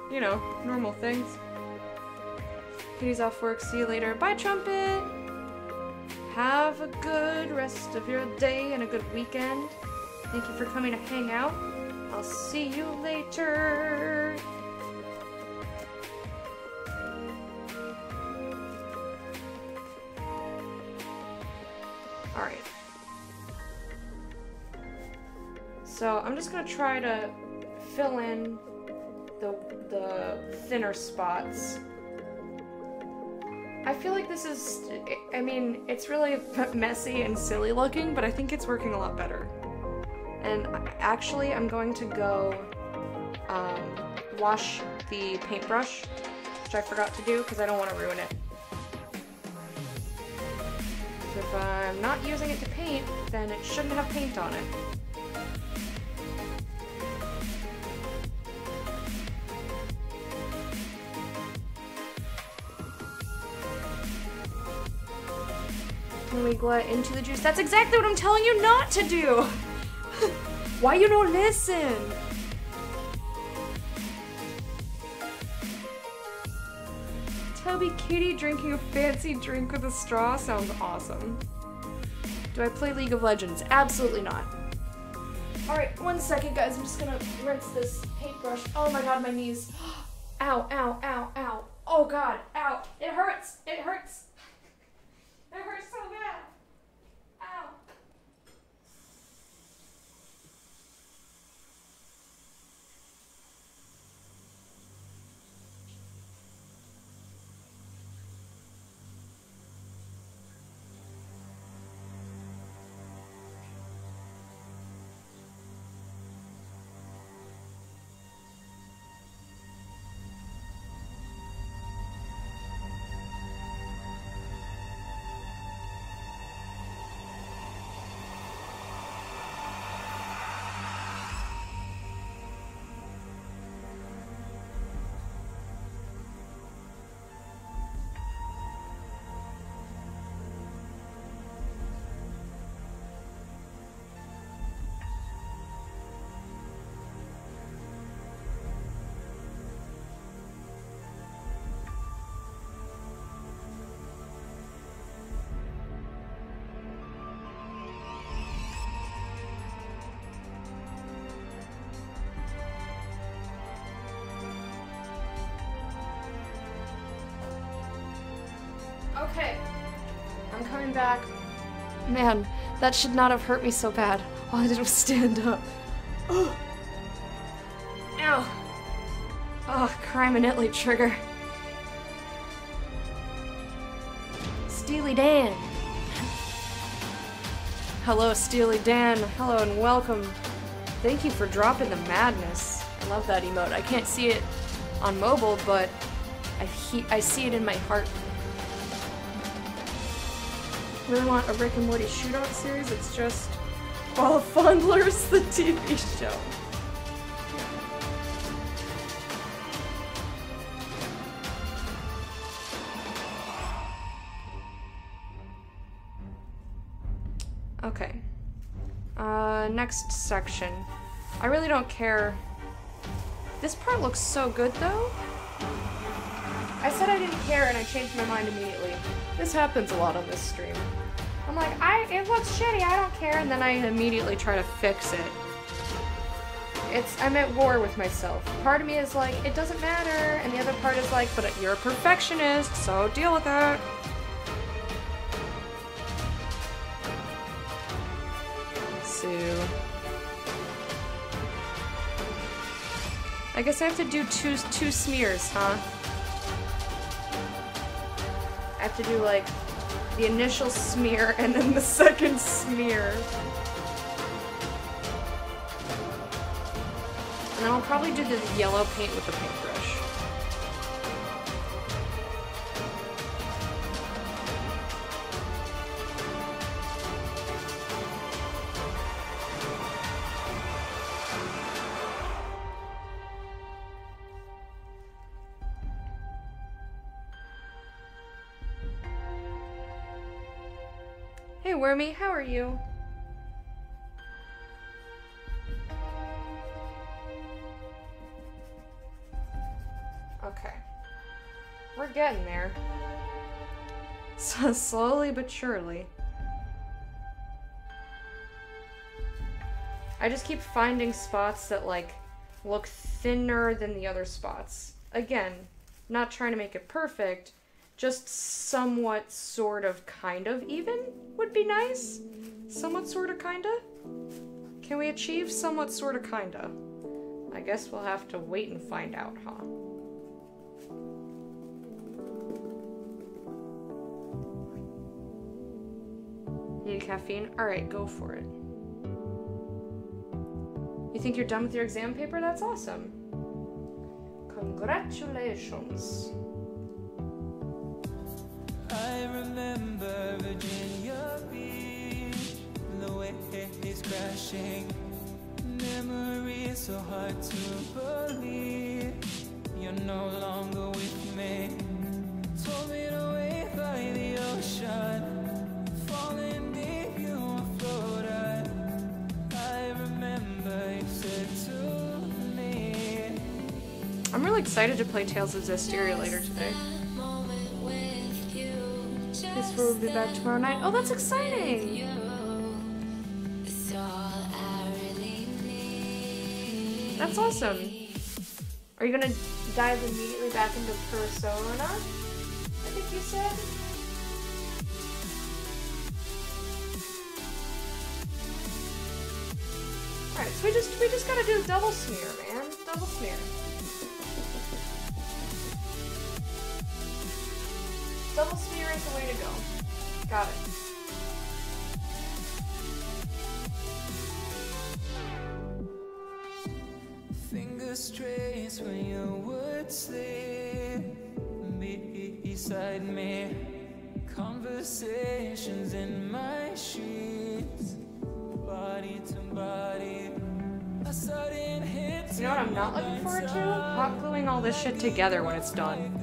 You know, normal things. Katie's off work, see you later. Bye, Trumpet! Have a good rest of your day and a good weekend. Thank you for coming to hang out. I'll see you later. Alright. So I'm just gonna try to fill in the thinner spots. I feel like this is, I mean, it's really messy and silly looking, but I think it's working a lot better. And actually, I'm going to go wash the paintbrush, which I forgot to do because I don't want to ruin it. So if I'm not using it to paint, then it shouldn't have paint on it. Can we glad into the juice? That's exactly what I'm telling you not to do! Why you don't listen? Toby Kitty drinking a fancy drink with a straw sounds awesome. Do I play League of Legends? Absolutely not. Alright, 1 second guys, I'm just gonna rinse this paintbrush. Oh my god, my knees. Ow, ow, ow, ow. Oh god, ow. It hurts! It hurts! It hurts so bad! Ow! I'm back. Man, that should not have hurt me so bad. All I did was stand up. Oh. Ow. Oh, crime in Italy trigger. Steely Dan. Hello, Steely Dan. Hello and welcome. Thank you for dropping the madness. I love that emote. I can't see it on mobile, but I see it in my heart. Really want a Rick and Morty shootout series? It's just Ball of Fondlers, the TV show. Okay. Next section. I really don't care. This part looks so good, though. I said I didn't care, and I changed my mind immediately. This happens a lot on this stream. I'm like, it looks shitty, I don't care, and then I immediately try to fix it. I'm at war with myself. Part of me is like, it doesn't matter, and the other part is like, but you're a perfectionist, so deal with that. So... I guess I have to do two smears, huh? I have to do, like, the initial smear and then the second smear. And then I'll probably do the yellow paint with the paintbrush. Hey Wormy, how are you? Okay. We're getting there. So slowly but surely. I just keep finding spots that, like, look thinner than the other spots. Again, not trying to make it perfect, just somewhat, sort of, kind of even would be nice. Somewhat, sort of, kinda? Can we achieve somewhat, sort of, kinda? I guess we'll have to wait and find out, huh? Need caffeine? Alright, go for it. You think you're done with your exam paper? That's awesome. Congratulations. I remember Virginia Beach, the way it's crashing. Memories so hard to believe. You're no longer with me. Told me to wait by the ocean, falling deep, you were floating. I remember you said to me. I'm really excited to play Tales of Zestiria later today. This will be back tomorrow night. Oh, that's exciting! That's awesome. Are you gonna dive immediately back into Persona? I think you said? Alright, so we just gotta do a double smear, man. Double smear. Double smear is the way to go. Got it. Fingers trace when you would sleep beside me. Conversations in my sheets, body to body. A sudden hit. You know what I'm not looking forward to? Hot gluing all this shit together when it's done.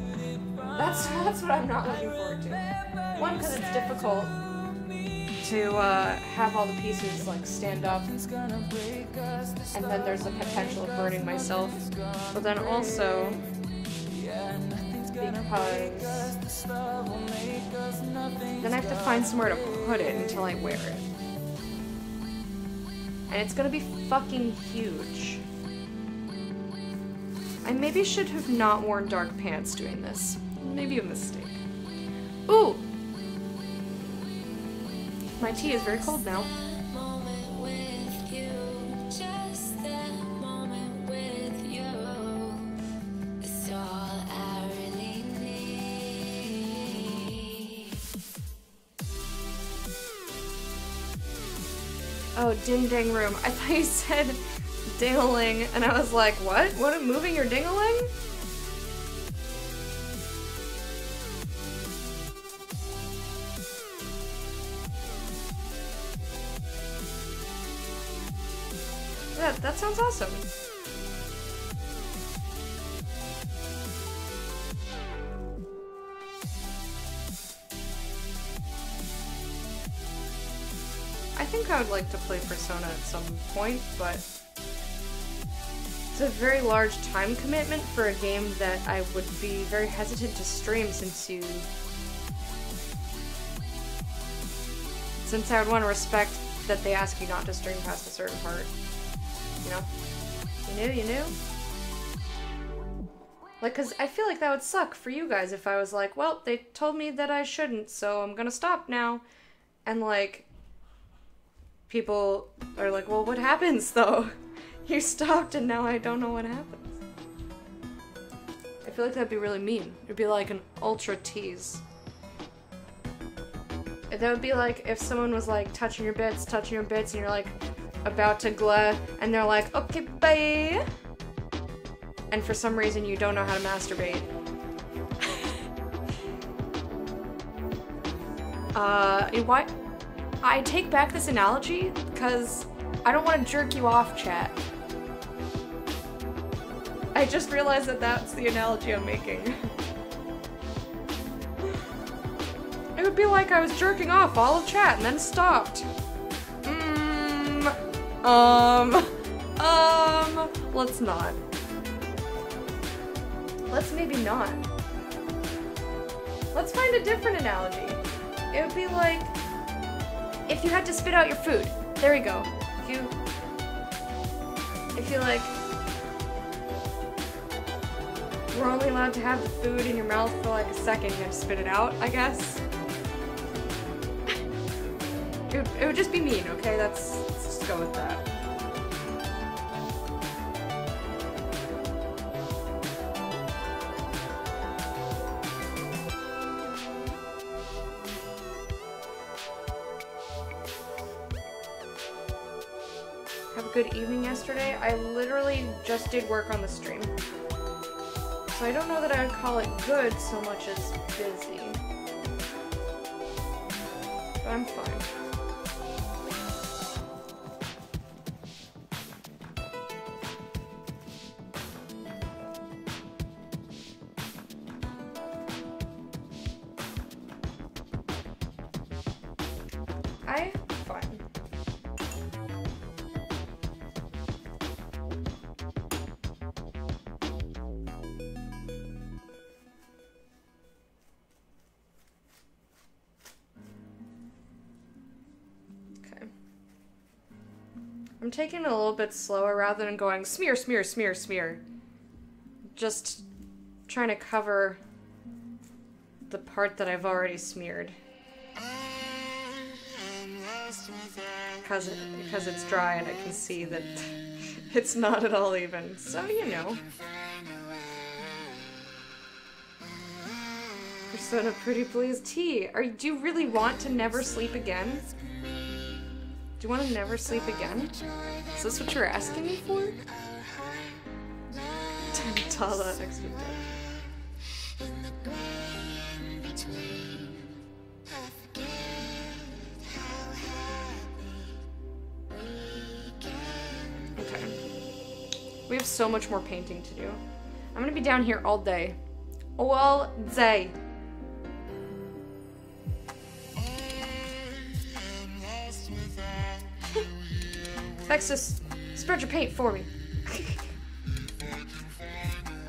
That's what I'm not looking forward to. One, because it's difficult to have all the pieces like stand up, and then there's the potential of burning myself. But then also because then I have to find somewhere to put it until I wear it. And it's gonna be fucking huge. I maybe should have not worn dark pants doing this. Maybe a mistake. Ooh! My tea is very cold now. moment with you, just that moment with you. It's all I really need. Oh, ding ding room. I thought you said ding-a-ling, and I was like, what? What, moving your ding-a-ling? Yeah, that sounds awesome. I think I would like to play Persona at some point, but it's a very large time commitment for a game that I would be very hesitant to stream since I would want to respect that they ask you not to stream past a certain part. You know? You knew? Like, cause I feel like that would suck for you guys if I was like, well, they told me that I shouldn't, so I'm gonna stop now. And like, people are like, well, what happens though? You stopped and now I don't know what happens. I feel like that'd be really mean. It'd be like an ultra tease. That would be like if someone was like touching your bits, and you're like about to glare, and they're like, okay, bye. And for some reason you don't know how to masturbate. Why? I take back this analogy because I don't want to jerk you off, chat. I just realized that that's the analogy I'm making. It would be like I was jerking off all of chat and then stopped. Let's not. Let's maybe not. Let's find a different analogy. It would be like if you had to spit out your food. There we go. If you like were only allowed to have the food in your mouth for like a second, you had to spit it out, I guess. It would just be mean, okay? Let's just go with that. Have a good evening yesterday. I literally just did work on the stream. So I don't know that I would call it good so much as busy. But I'm fine. I'm fine. I'm taking it a little bit slower rather than going smear, smear, smear, smear. Just trying to cover the part that I've already smeared. Because it's dry and I can see that it's not at all even. So, you know. Persona pretty please tea. Do you really want to never sleep again? Do you want to never sleep again? Is this what you're asking me for? $10 extra day. Okay. We have so much more painting to do. I'm gonna be down here all day. All day. Texas, spread your paint for me.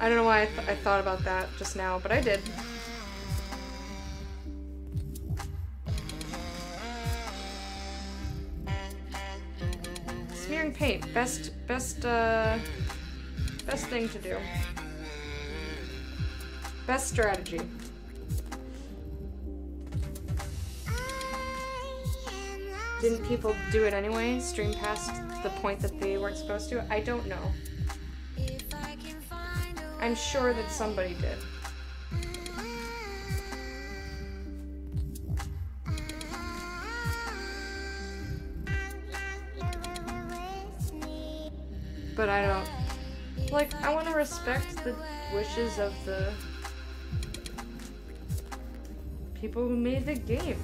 I don't know why I thought about that just now, but I did. Smearing paint, best thing to do. Best strategy. Didn't people do it anyway? Stream past the point that they weren't supposed to? I don't know. I'm sure that somebody did. But I don't... Like, I want to respect the wishes of the people who made the game.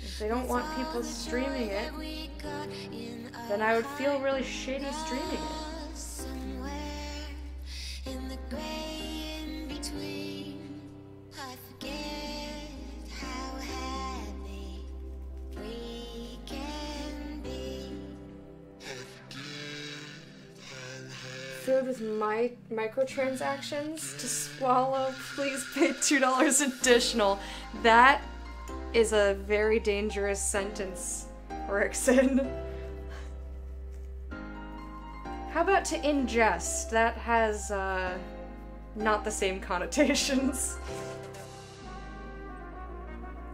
If they don't want people streaming it, then I would feel really shitty streaming it. Filled with microtransactions to swallow, please pay $2 additional. That is a very dangerous sentence, Rickson. How about to ingest? That has, not the same connotations.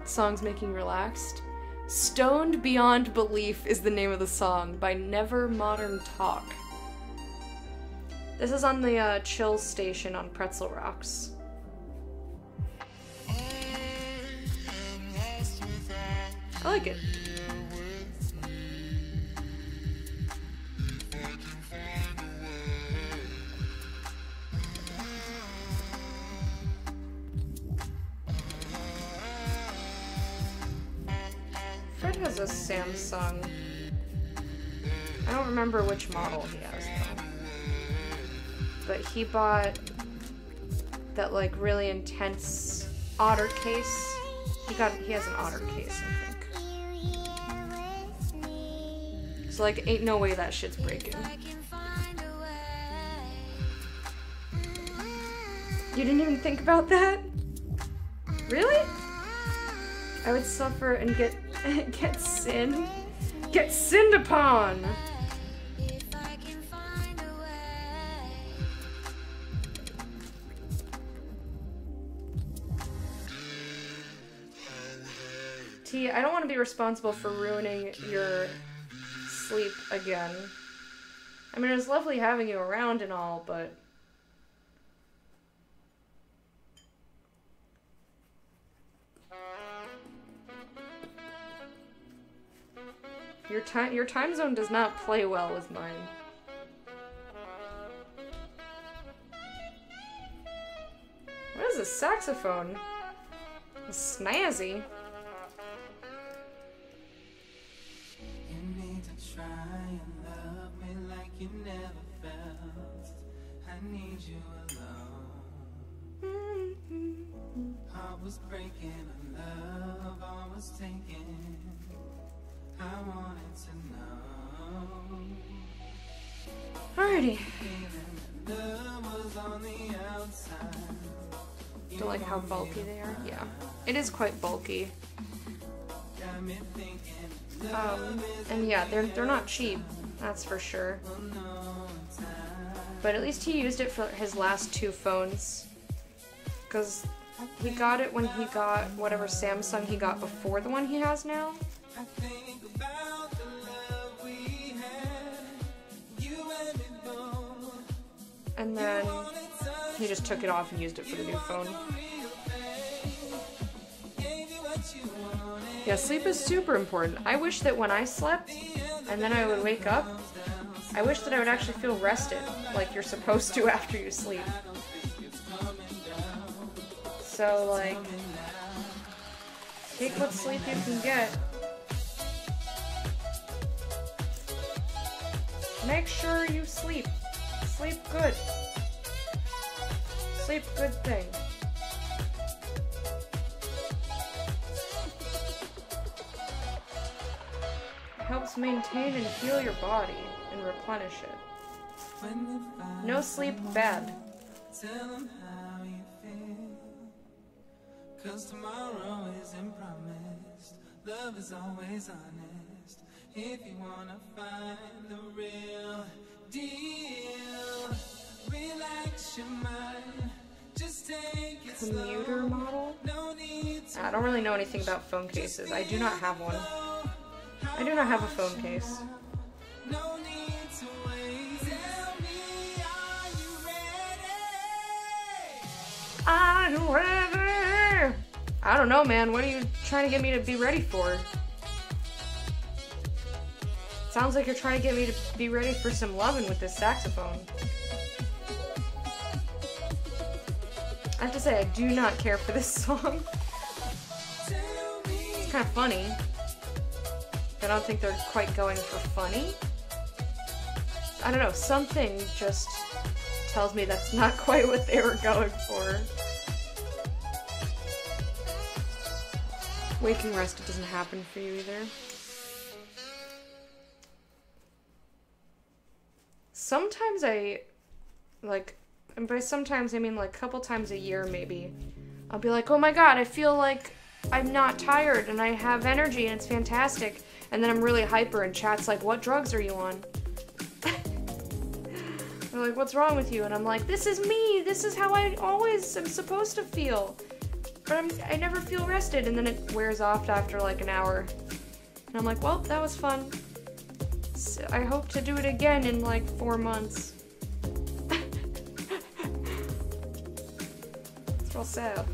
Song's making relaxed. Stoned Beyond Belief is the name of the song, by Never Modern Talk. This is on the chill station on Pretzel Rocks. I like it. Fred has a Samsung. I don't remember which model he has though. But he bought that like really intense otter case. He has an otter case, I think. So like ain't no way that shit's breaking. You didn't even think about that? Really? I would suffer and get sinned upon. T, I don't want to be responsible for ruining your sleep again. I mean, it was lovely having you around and all, but... Your time zone does not play well with mine. What is this saxophone? It's snazzy. You never felt I need you alone. Heart was breaking, love I was taking. I wanted to know. Alrighty. Love was on the outside. Don't like how bulky they are? Yeah. It is quite bulky. Got me thinking, And yeah, they're not cheap. That's for sure. But at least he used it for his last two phones. Because he got it when he got whatever Samsung he got before the one he has now. And then he just took it off and used it for the new phone. Yeah, sleep is super important. I wish that when I slept and then I would wake up, I wish that I would actually feel rested, like you're supposed to after you sleep. So, like, take what sleep you can get. Make sure you sleep. Sleep good. Sleep good thing. Helps maintain and heal your body and replenish it. No sleep bad. Tell them how you feel. 'Cause tomorrow isn't promised. Love is always honest. If you wanna find the real deal, relax your mind. Commuter model? I don't really know anything about phone cases. I do not have one. I do not have a phone case. Are you ready? I don't know, man. What are you trying to get me to be ready for? Sounds like you're trying to get me to be ready for some loving with this saxophone. I have to say, I do not care for this song. It's kind of funny. I don't think they're quite going for funny. I don't know, something just tells me that's not quite what they were going for. Waking rest doesn't happen for you either. Sometimes and by sometimes I mean like a couple times a year maybe, I'll be like, oh my god, I feel like I'm not tired and I have energy and it's fantastic. And then I'm really hyper and chat's like, what drugs are you on? They're like, what's wrong with you? And I'm like, this is me. This is how I always am supposed to feel. But I never feel rested. And then it wears off after like an hour. And I'm like, well, that was fun. So I hope to do it again in like 4 months. It's real sad.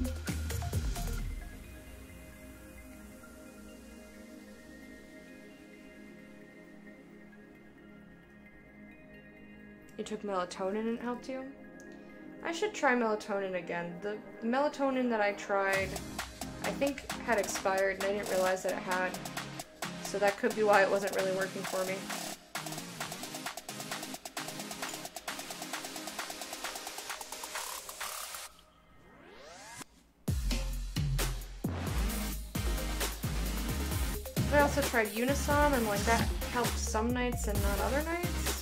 You took melatonin and it helped you? I should try melatonin again. The melatonin that I tried, I think had expired and I didn't realize that it had. So that could be why it wasn't really working for me. I also tried Unisom and like that helped some nights and not other nights.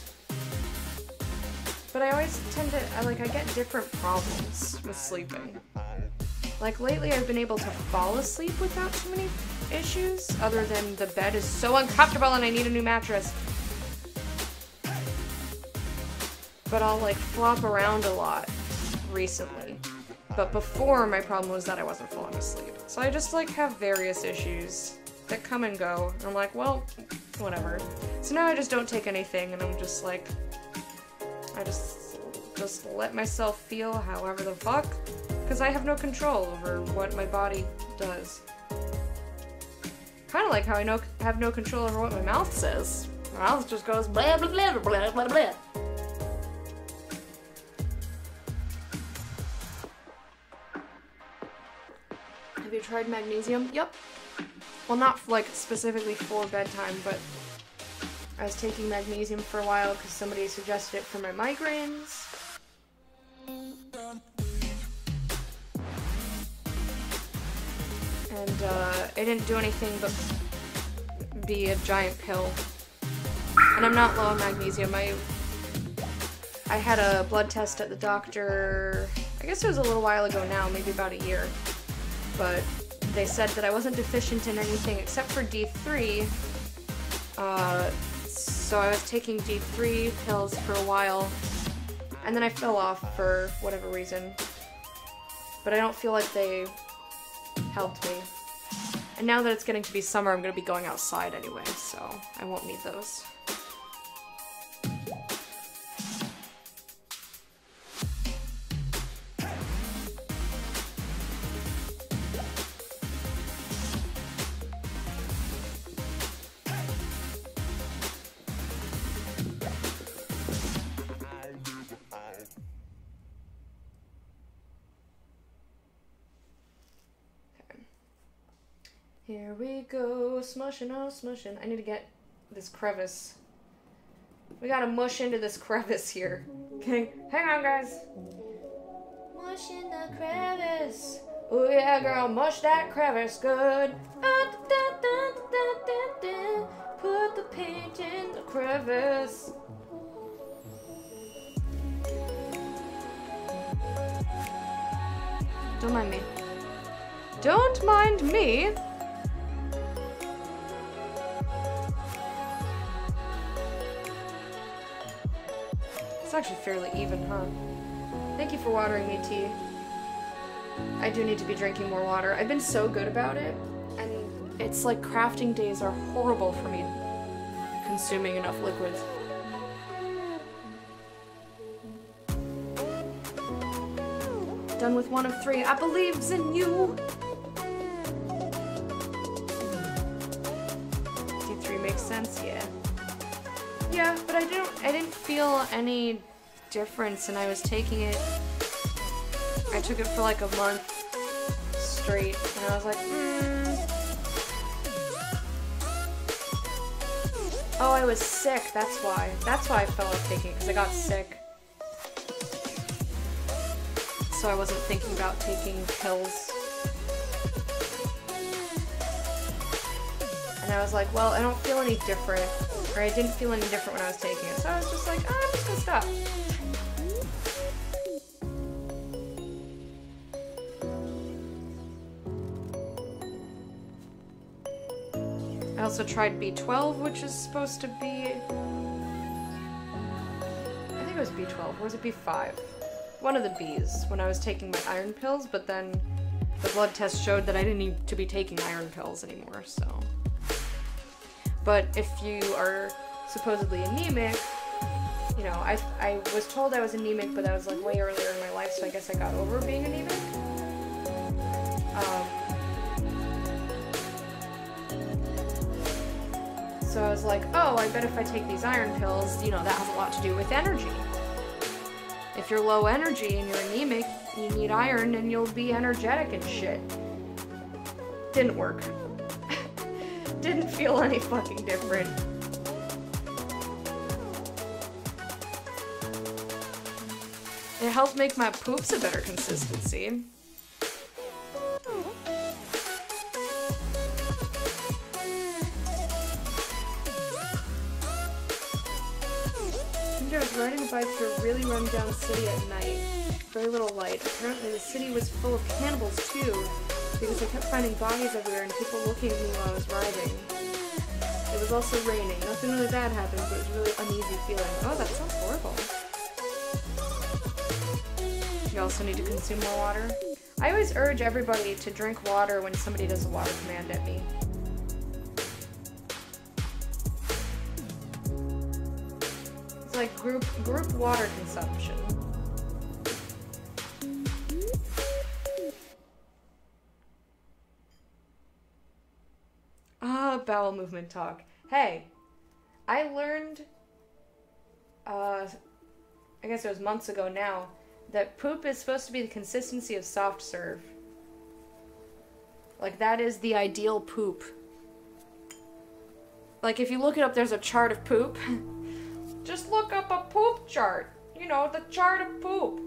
But I always tend to, I get different problems with sleeping. Like lately I've been able to fall asleep without too many issues, other than the bed is so uncomfortable and I need a new mattress. But I'll like flop around a lot recently. But before my problem was that I wasn't falling asleep. So I just like have various issues that come and go. And I'm like, well, whatever. So now I just don't take anything and I'm just like, I just let myself feel however the fuck, because I have no control over what my body does. Kind of like how I have no control over what my mouth says. My mouth just goes blah blah blah blah blah blah. Have you tried magnesium? Yep. Well, not like specifically for bedtime, but I was taking magnesium for a while because somebody suggested it for my migraines. And it didn't do anything but be a giant pill. And I'm not low on magnesium. I had a blood test at the doctor, I guess it was a little while ago now, maybe about a year. But they said that I wasn't deficient in anything except for D3. So I was taking D3 pills for a while, and then I fell off for whatever reason. But I don't feel like they helped me. And now that it's getting to be summer, I'm going to be going outside anyway, so I won't need those. Here we go, smushing, oh smushing. I need to get this crevice. We gotta mush into this crevice here. Okay, hang on guys. Mush in the crevice. Oh yeah girl, mush that crevice good. Put the paint in the crevice. Don't mind me. Don't mind me. It's actually fairly even, huh? Thank you for watering me, T. I do need to be drinking more water. I've been so good about it, and it's like crafting days are horrible for me consuming enough liquids. Done with 1 of 3. I believes in you! D3 makes sense, yeah. Yeah, but I didn't feel any difference, and I was taking it. I took it for like a month straight, and I was like, Oh, I was sick, that's why. That's why I fell off taking it, because I got sick. So I wasn't thinking about taking pills. And I was like, well, I don't feel any different. Or I didn't feel any different when I was taking it. So I was just like, oh, I'm just gonna stop. I also tried B12, which is supposed to be... I think it was B12. Or was it B5? One of the Bs when I was taking my iron pills, but then the blood test showed that I didn't need to be taking iron pills anymore, so... But if you are supposedly anemic, you know, I was told I was anemic, but that was like way earlier in my life, so I guess I got over being anemic. So I was like, oh, I bet if I take these iron pills, you know, that has a lot to do with energy. If you're low energy and you're anemic, you need iron and you'll be energetic and shit. Didn't work. Didn't feel any fucking different. It helped make my poops a better consistency. I was riding a bike through a really run-down city at night. Very little light. Apparently the city was full of cannibals too, because I kept finding bodies everywhere and people looking at me while I was riding. It was also raining. Nothing really bad happened, but it was a really uneasy feeling. Oh, that sounds horrible. You also need to consume more water. I always urge everybody to drink water when somebody does a water command at me. It's like group water consumption. Ah, bowel movement talk. Hey, I learned, I guess it was months ago now, that poop is supposed to be the consistency of soft serve. Like, that is the ideal poop. Like, if you look it up, there's a chart of poop. Just look up a poop chart. You know, the chart of poop.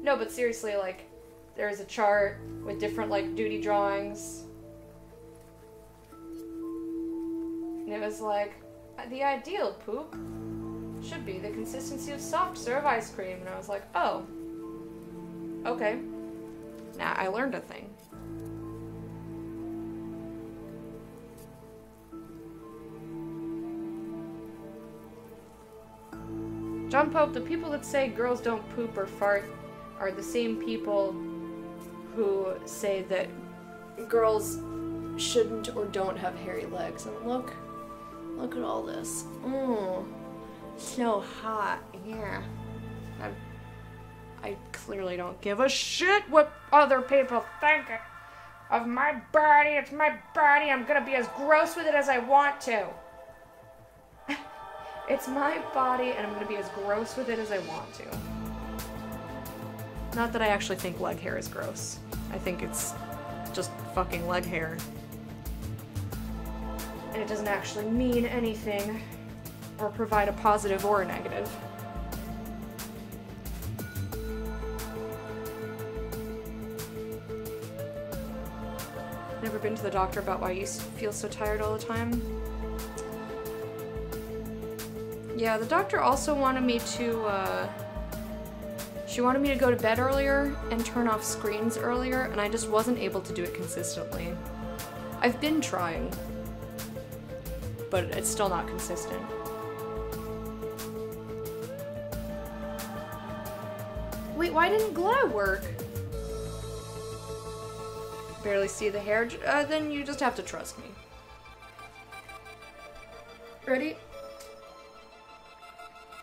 No, but seriously, like, there's a chart with different, like, duty drawings. And it was like, the ideal poop should be the consistency of soft serve ice cream. And I was like, oh. Okay. Now I learned a thing. John Pope, the people that say girls don't poop or fart are the same people who say that girls shouldn't or don't have hairy legs. And look at all this. Oh, so hot. Yeah. I clearly don't give a shit what other people think of my body. It's my body. I'm gonna be as gross with it as I want to. It's my body, and I'm gonna be as gross with it as I want to. Not that I actually think leg hair is gross. I think it's just fucking leg hair. And it doesn't actually mean anything, or provide a positive or a negative. Never been to the doctor about why you feel so tired all the time? Yeah, the doctor also wanted me to, she wanted me to go to bed earlier and turn off screens earlier, and I just wasn't able to do it consistently. I've been trying, but it's still not consistent. Wait, why didn't Glad work? barely see the hair, then you just have to trust me. Ready?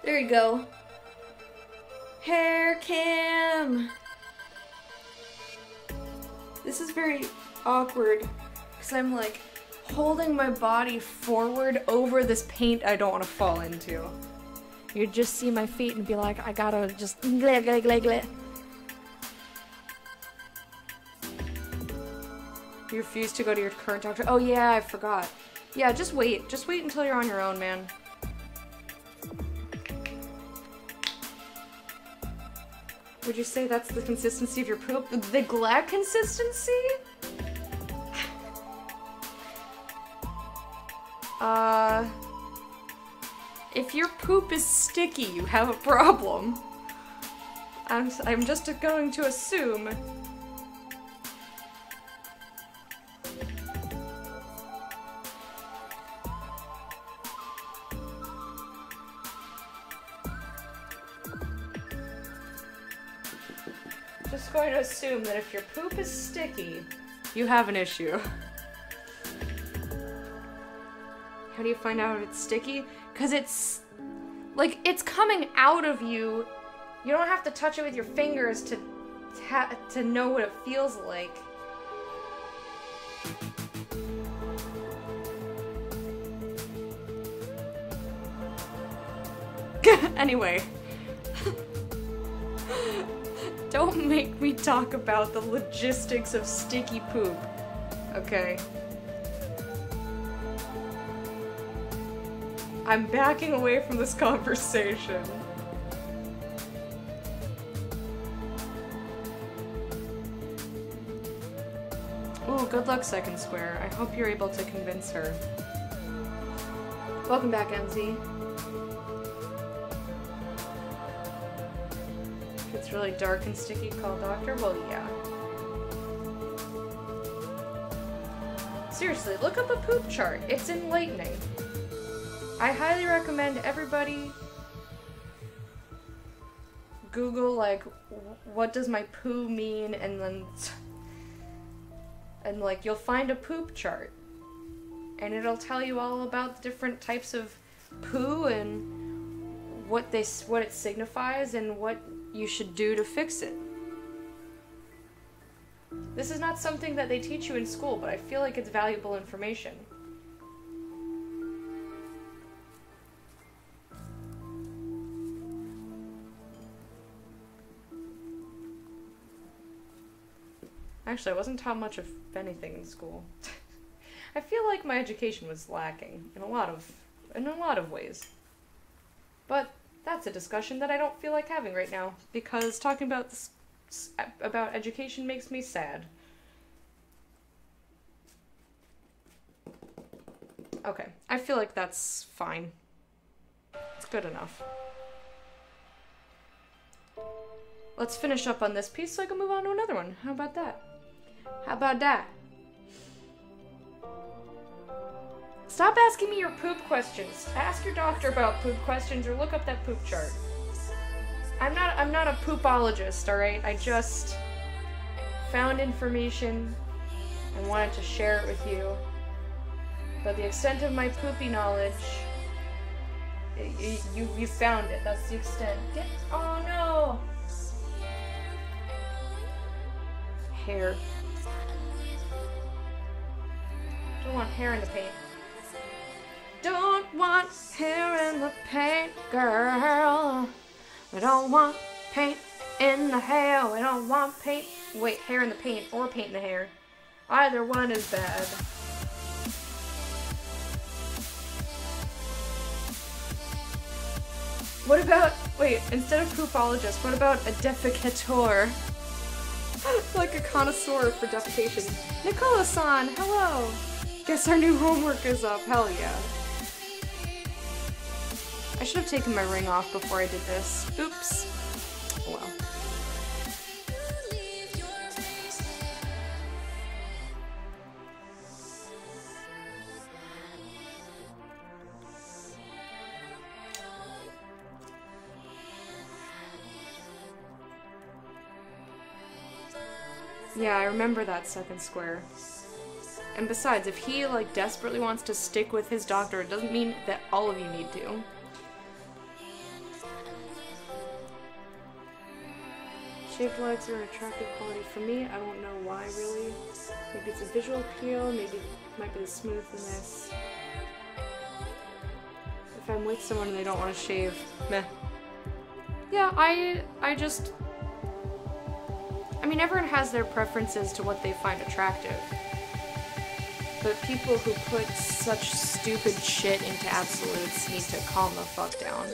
There you go. Hair cam! This is very awkward, because I'm like holding my body forward over this paint I don't want to fall into. You'd just see my feet and be like, I gotta just gleh, gleh, gleh, gleh. You refuse to go to your current doctor? Oh yeah, I forgot. Yeah, just wait. Just wait until you're on your own, man. Would you say that's the consistency of your poop? The glad consistency? If your poop is sticky, you have a problem. I'm just going to assume. Just going to assume that if your poop is sticky, you have an issue. How do you find out it's sticky? Because it's, like, it's coming out of you. You don't have to touch it with your fingers to know what it feels like. Anyway. Don't make me talk about the logistics of sticky poop. Okay. I'm backing away from this conversation. Ooh, good luck, Second Square. I hope you're able to convince her. Welcome back, MZ. If it's really dark and sticky, call doctor? Well, yeah. Seriously, look up a poop chart. It's enlightening. I highly recommend everybody Google, like, what does my poo mean, and then, and like, you'll find a poop chart. And it'll tell you all about the different types of poo and what it signifies and what you should do to fix it. This is not something that they teach you in school, but I feel like it's valuable information. Actually, I wasn't taught much of anything in school. I feel like my education was lacking in a lot of ways. But that's a discussion that I don't feel like having right now, because talking about about education makes me sad. Okay, I feel like that's fine. It's good enough. Let's finish up on this piece so I can move on to another one. How about that? How about that? Stop asking me your poop questions. Ask your doctor about poop questions or look up that poop chart. I'm not a poopologist, alright? I just found information and wanted to share it with you. But the extent of my poopy knowledge, you found it. That's the extent. Oh no! Hair. Don't want hair in the paint. Don't want hair in the paint, girl. We don't want paint in the hair. We don't want paint. Wait, hair in the paint or paint in the hair. Either one is bad. What about, wait, instead of poopologist, what about a defecator? Like a connoisseur for defecation. Nicola-san, hello! Guess our new homework is up, hell yeah. I should have taken my ring off before I did this. Oops. Oh well. Yeah, I remember that second square. And besides, if he, like, desperately wants to stick with his doctor, it doesn't mean that all of you need to. Shaved legs are an attractive quality for me. I don't know why, really. Maybe it's a visual appeal, maybe it might be the smoothness. If I'm with someone and they don't want to shave, meh. Yeah, I mean, everyone has their preferences to what they find attractive. But people who put such stupid shit into absolutes need to calm the fuck down.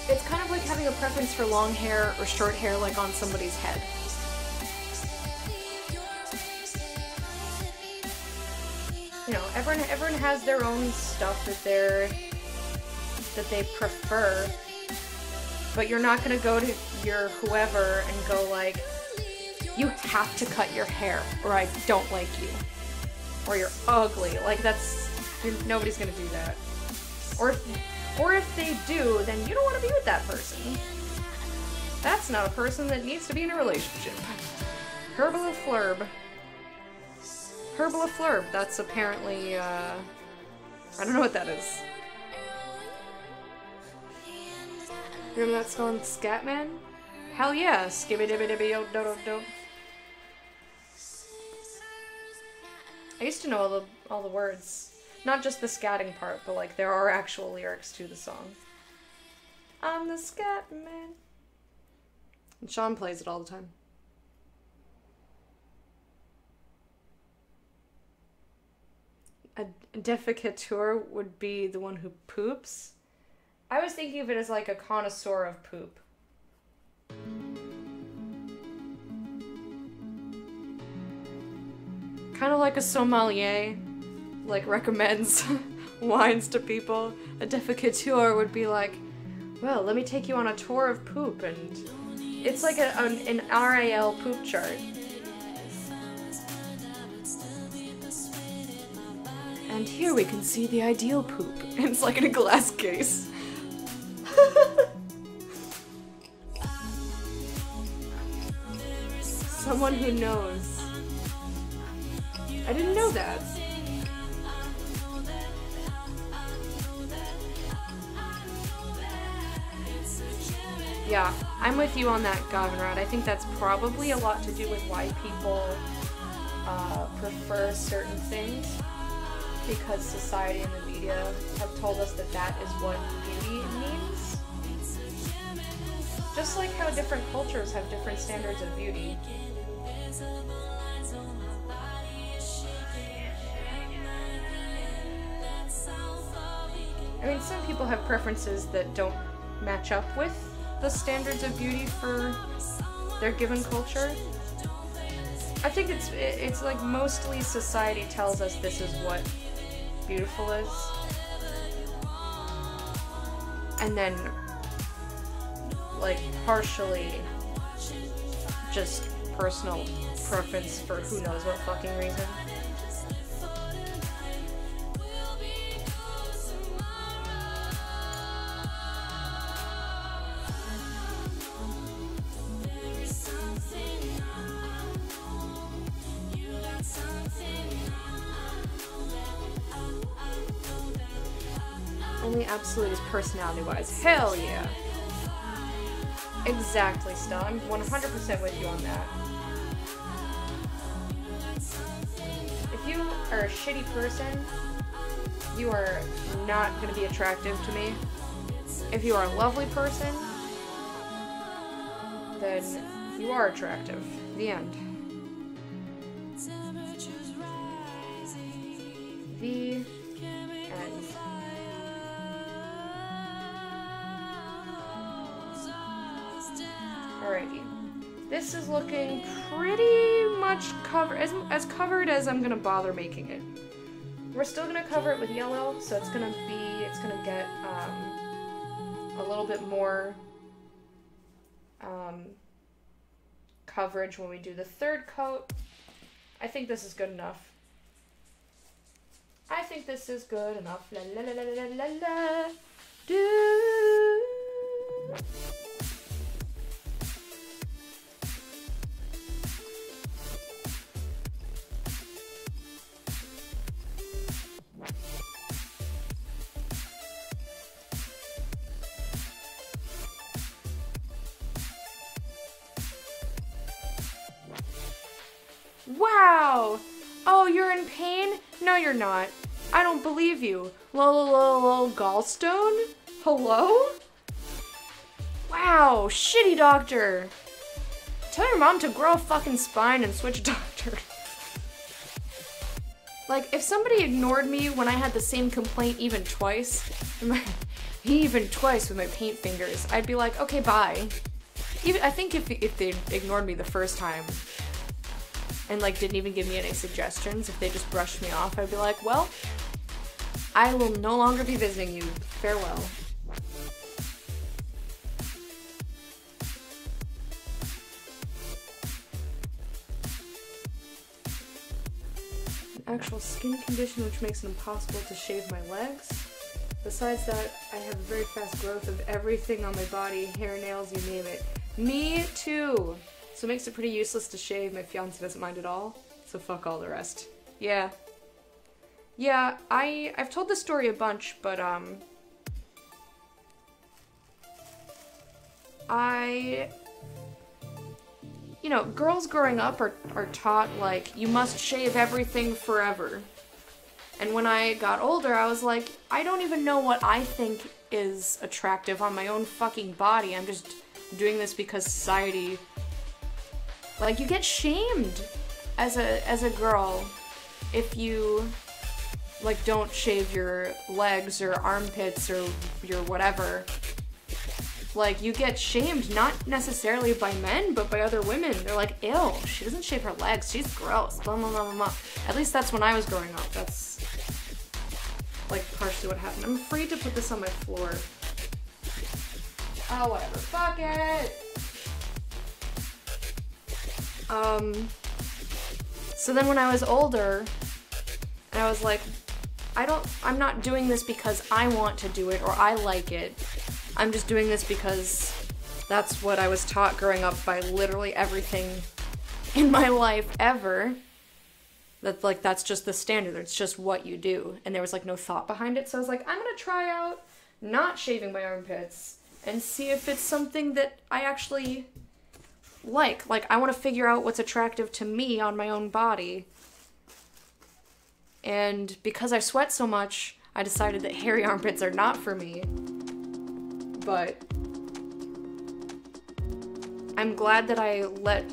It's kind of like having a preference for long hair or short hair, like on somebody's head. You know, everyone has their own stuff that they prefer, but you're not gonna go to your whoever and go like, you have to cut your hair or I don't like you, or you're ugly. Like nobody's gonna do that. Or if they do, then you don't want to be with that person. That's not a person that needs to be in a relationship. Herbal Flurb. Herbal Flurb, that's apparently, I don't know what that is. Remember that song, Scatman? Hell yeah, skibby-dibby-dibby-yo-do-do-do. I used to know all the words. Not just the scatting part, but like there are actual lyrics to the song. I'm the scat man. And Sean plays it all the time. A defecateur would be the one who poops. I was thinking of it as like a connoisseur of poop. Kind of like a sommelier. Like recommends wines to people. A defecateur would be like, well, let me take you on a tour of poop, and it's like an RAL poop chart. And here we can see the ideal poop. And it's like in a glass case. Someone who knows. I didn't know that. Yeah, I'm with you on that, Gavinrod. I think that's probably a lot to do with why people prefer certain things, because society and the media have told us that that is what beauty means. Just like how different cultures have different standards of beauty. I mean, some people have preferences that don't match up with the standards of beauty for their given culture. I think it's like mostly society tells us this is what beautiful is, and then like partially just personal preference for who knows what fucking reason. Only absolute is personality-wise. Hell yeah. Exactly, Stella. I'm 100% with you on that. If you are a shitty person, you are not going to be attractive to me. If you are a lovely person, then you are attractive. The end. The end. Alrighty. This is looking pretty much covered, as covered as I'm gonna bother making it. We're still gonna cover it with yellow, so it's gonna get a little bit more coverage when we do the third coat. I think this is good enough. I think this is good enough. La la la la la la la. Do. Wow! Oh, you're in pain? No, you're not. I don't believe you. Lol, gallstone? Hello? Wow, shitty doctor. Tell your mom to grow a fucking spine and switch doctor. Like, if somebody ignored me when I had the same complaint even twice with my paint fingers, I'd be like, okay, bye. I think if they ignored me the first time, and like didn't even give me any suggestions, if they just brushed me off, I'd be like, well, I will no longer be visiting you. Farewell. An actual skin condition which makes it impossible to shave my legs. Besides that, I have a very fast growth of everything on my body, hair, nails, you name it. Me too! So it makes it pretty useless to shave. My fiance doesn't mind at all, so fuck all the rest. Yeah. Yeah, I've told this story a bunch, but you know, girls growing up are taught, like, you must shave everything forever. And when I got older, I was like, I don't even know what I think is attractive on my own fucking body. I'm just doing this because society... Like, you get shamed as a girl if you, like, don't shave your legs or armpits or your whatever. Like, you get shamed not necessarily by men, but by other women. They're like, ew, she doesn't shave her legs, she's gross, blah, blah, blah, blah, blah. At least that's when I was growing up. That's, like, partially what happened. I'm afraid to put this on my floor. Oh, whatever, fuck it! So then when I was older, and I was like, I'm not doing this because I want to do it or I like it. I'm just doing this because that's what I was taught growing up by literally everything in my life ever. That's like, that's just the standard. It's just what you do. And there was like no thought behind it. So I was like, I'm gonna try out not shaving my armpits and see if it's something that I actually like. I want to figure out what's attractive to me on my own body. And because I sweat so much, I decided that hairy armpits are not for me. But I'm glad that I let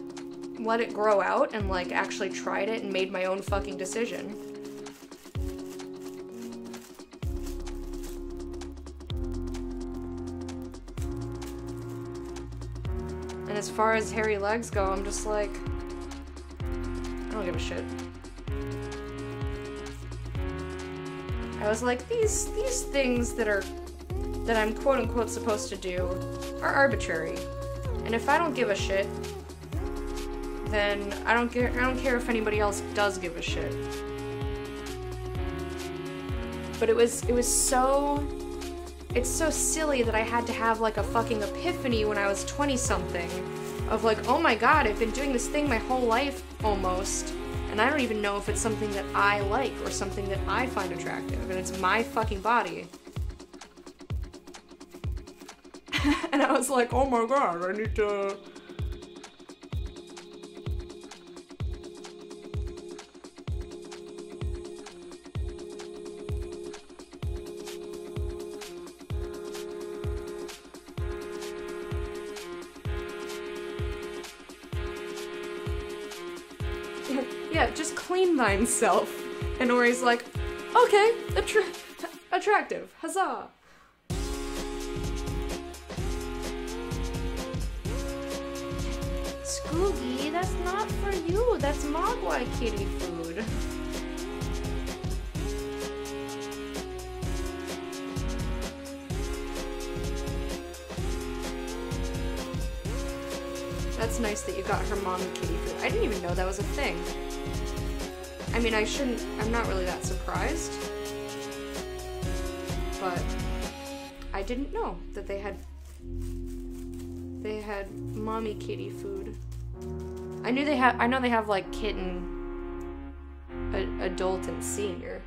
it grow out and, like, actually tried it and made my own fucking decision. And as far as hairy legs go, I'm just like, I don't give a shit. I was like, these things that I'm quote unquote supposed to do are arbitrary. And if I don't give a shit, then I don't care if anybody else does give a shit. But it's so silly that I had to have like a fucking epiphany when I was 20-something of like, oh my god, I've been doing this thing my whole life almost, and I don't even know if it's something that I like or something that I find attractive, and it's my fucking body. And I was like, oh my god, I need to... Yeah, just clean thyself. And Ori's like, okay, attractive, huzzah. Scoogie, that's not for you. That's Mogwai kitty food. That's nice that you got her mommy kitty food. I didn't even know that was a thing. I mean, I'm not really that surprised. But I didn't know that they had mommy kitty food. I know they have like kitten, adult, and senior.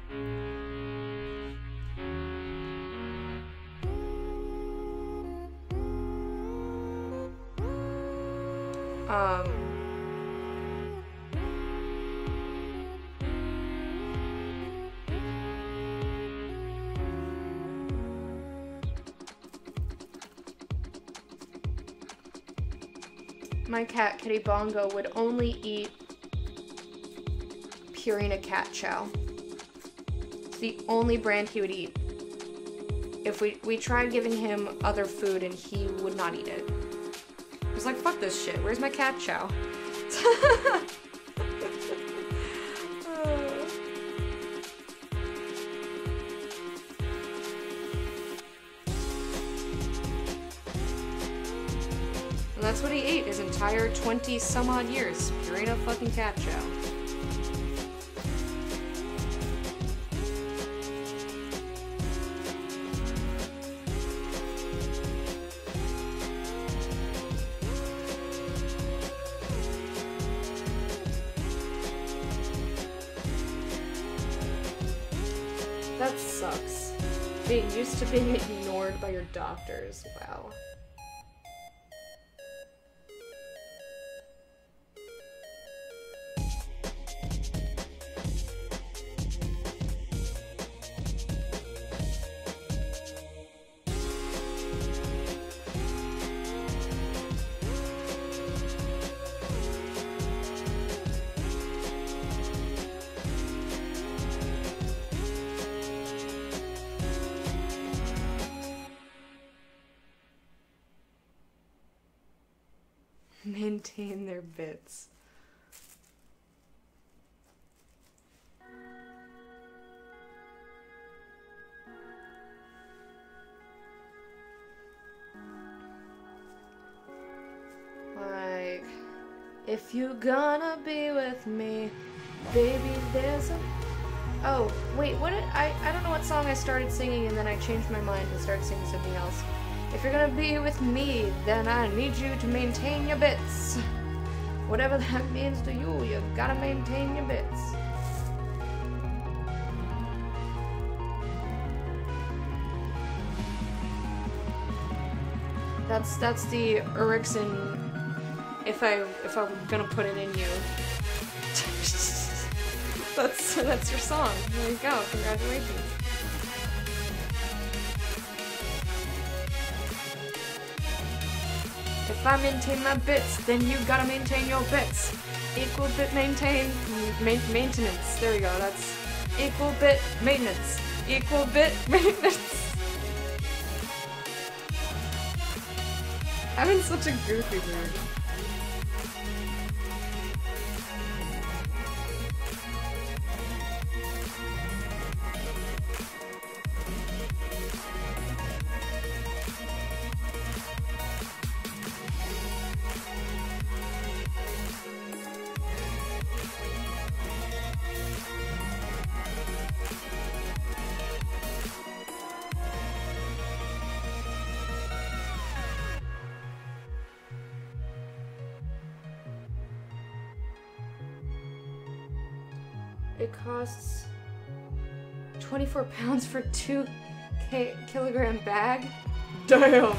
My cat, Kitty Bongo, would only eat Purina cat chow. It's the only brand he would eat. If we tried giving him other food and he would not eat it. He was like, fuck this shit, where's my cat chow? And that's what he ate his entire 20 some odd years. Purina fucking cat chow. That sucks. Being used to being ignored by your doctors. Wow. Maintain their bits. Like, if you gonna be with me, baby, there's a... Oh, wait, what did I don't know what song I started singing and then I changed my mind and started singing something else. If you're gonna be with me, then I need you to maintain your bits. Whatever that means to you, you gotta maintain your bits. That's the Erickson. If I'm gonna put it in you. that's your song. There you go. Congratulations. If I maintain my bits, then you gotta maintain your bits. Equal bit maintenance. There we go. That's equal bit maintenance. Equal bit maintenance. I'm in such a goofy mood. It costs 24 pounds for 2 kilogram bag? Damn!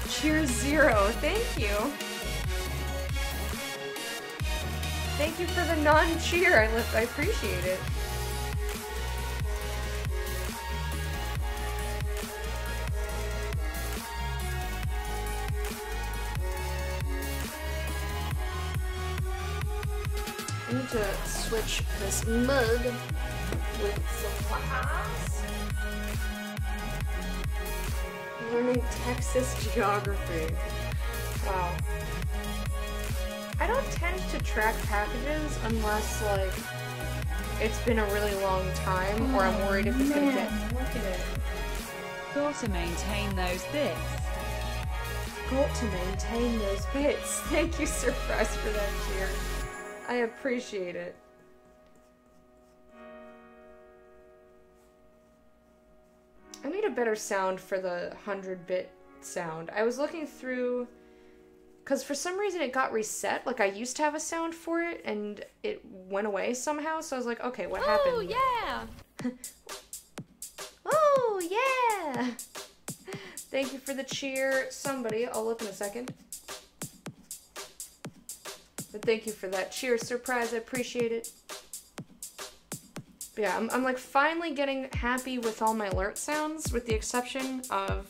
Cheers Zero, thank you. Thank you for the non-cheer, I appreciate it. I need to switch this mug with some class. Learning Texas geography. Wow. I don't tend to track packages unless, like, it's been a really long time, or I'm worried if it's gonna get. Look at it. Got to maintain those bits. Got to maintain those bits. Thank you, Surprise, for that cheer. I appreciate it. I need a better sound for the 100-bit sound. I was looking through, because for some reason it got reset. Like, I used to have a sound for it, and it went away somehow, so I was like, okay, what happened? Oh, yeah! Oh, yeah! Thank you for the cheer. Somebody, I'll look in a second. But thank you for that cheer, Surprise, I appreciate it. But yeah, I'm like finally getting happy with all my alert sounds, with the exception of,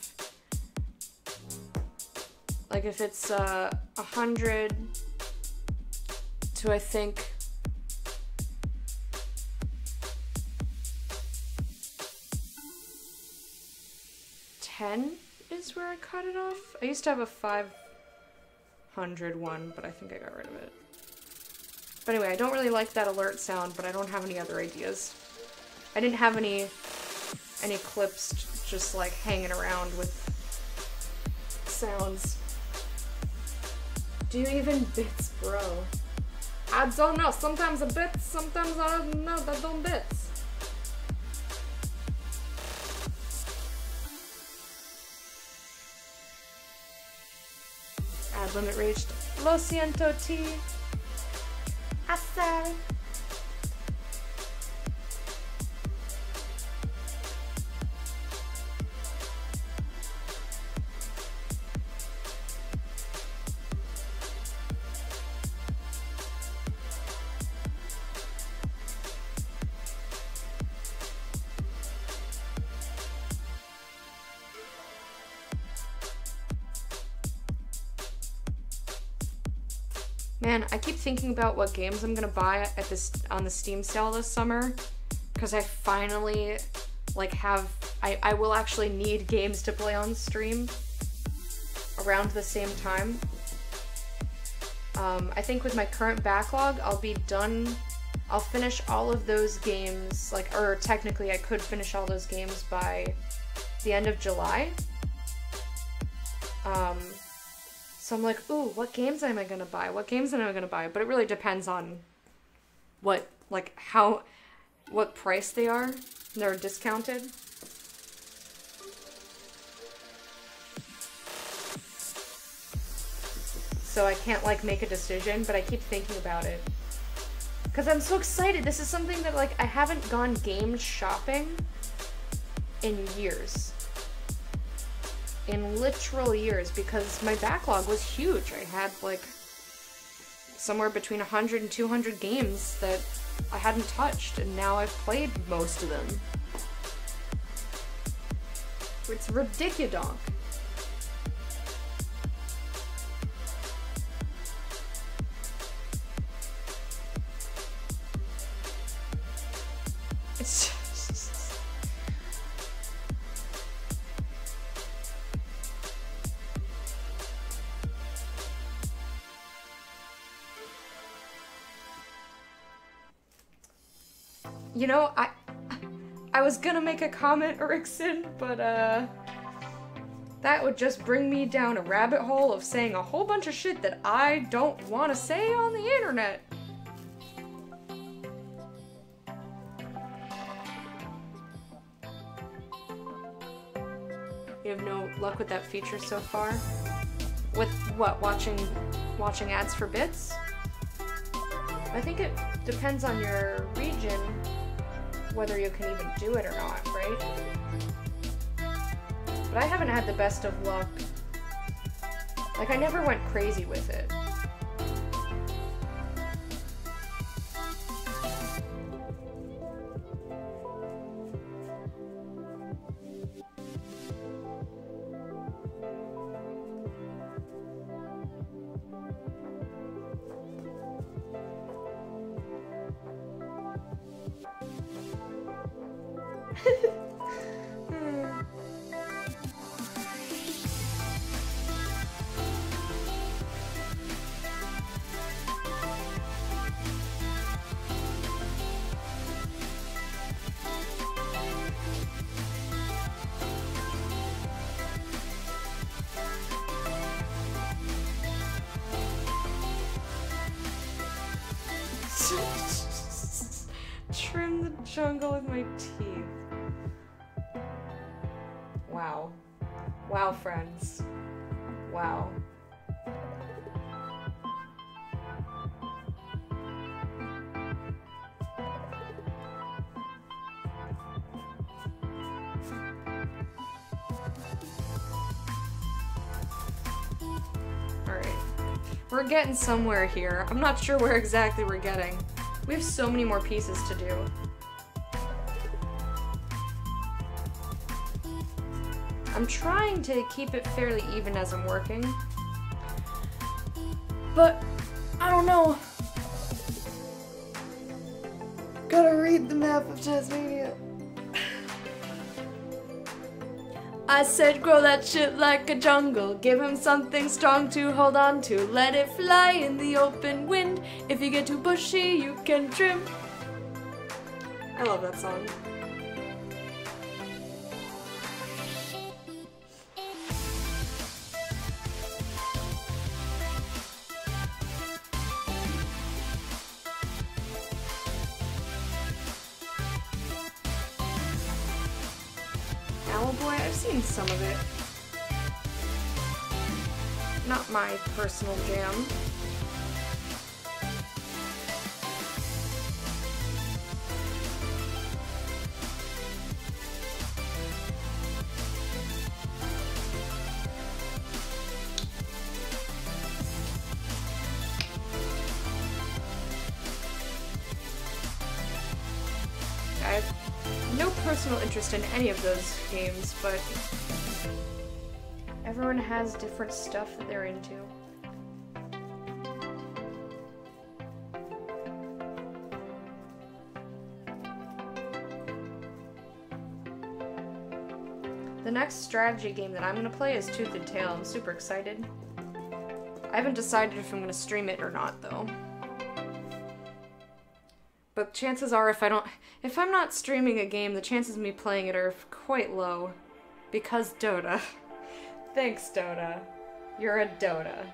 like, if it's 100 to, I think, $10 is where I cut it off. I used to have a 500 one, but I think I got rid of it. But anyway, I don't really like that alert sound, but I don't have any other ideas. I didn't have any clips just like hanging around with sounds. Do you even bits, bro? I don't know. Sometimes a bits, sometimes I don't know that don't bits. Ad limit reached. Lo siento, T. Sorry. Man, I keep thinking about what games I'm gonna buy at on the Steam sale this summer, because I finally, like, I will actually need games to play on stream around the same time. I think with my current backlog, I'll finish all of those games, like, or technically I could finish all those games by the end of July. So I'm like, ooh, what games am I gonna buy? What games am I gonna buy? But it really depends on what price they are. They're discounted. So I can't, like, make a decision, but I keep thinking about it. Because I'm so excited. This is something that, like, I haven't gone game shopping in years. In literal years, because my backlog was huge. I had, like, somewhere between 100 and 200 games that I hadn't touched, and now I've played most of them. It's ridiculous. It's you know, I was gonna make a comment, Erickson, but that would just bring me down a rabbit hole of saying a whole bunch of shit that I don't want to say on the internet. You have no luck with that feature so far? With what, watching ads for bits? I think it depends on your region whether you can even do it or not, right? But I haven't had the best of luck. Like, I never went crazy with it. Trim the jungle with my teeth. Wow. Wow, friends. Wow. Alright. We're getting somewhere here. I'm not sure where exactly we're getting. We have so many more pieces to do. I'm trying to keep it fairly even as I'm working. But, I don't know. Gotta read the map of Tasmania. I said grow that shit like a jungle. Give him something strong to hold on to. Let it fly in the open wind. If you get too bushy, you can trim. I love that song. Boy, I've seen some of it. Not my personal jam. I have no personal interest in any of those games, but everyone has different stuff that they're into. The next strategy game that I'm gonna play is Tooth and Tail. I'm super excited. I haven't decided if I'm gonna stream it or not, though. But chances are, if I'm not streaming a game, the chances of me playing it are quite low. Because Dota. Thanks, Dota. You're a Dota.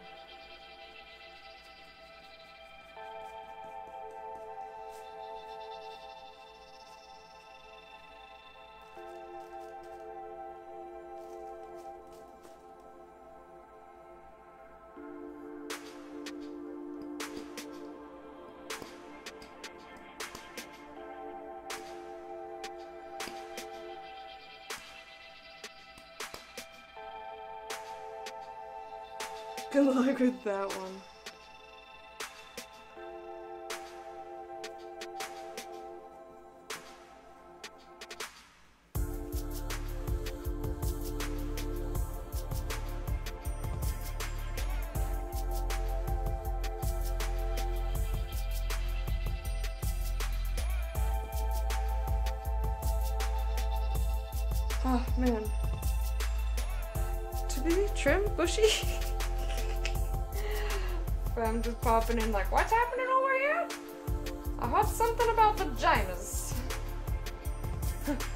Good luck with that one. Oh, man. To be trim, bushy? I'm just popping in like, what's happening over here? I heard something about vaginas.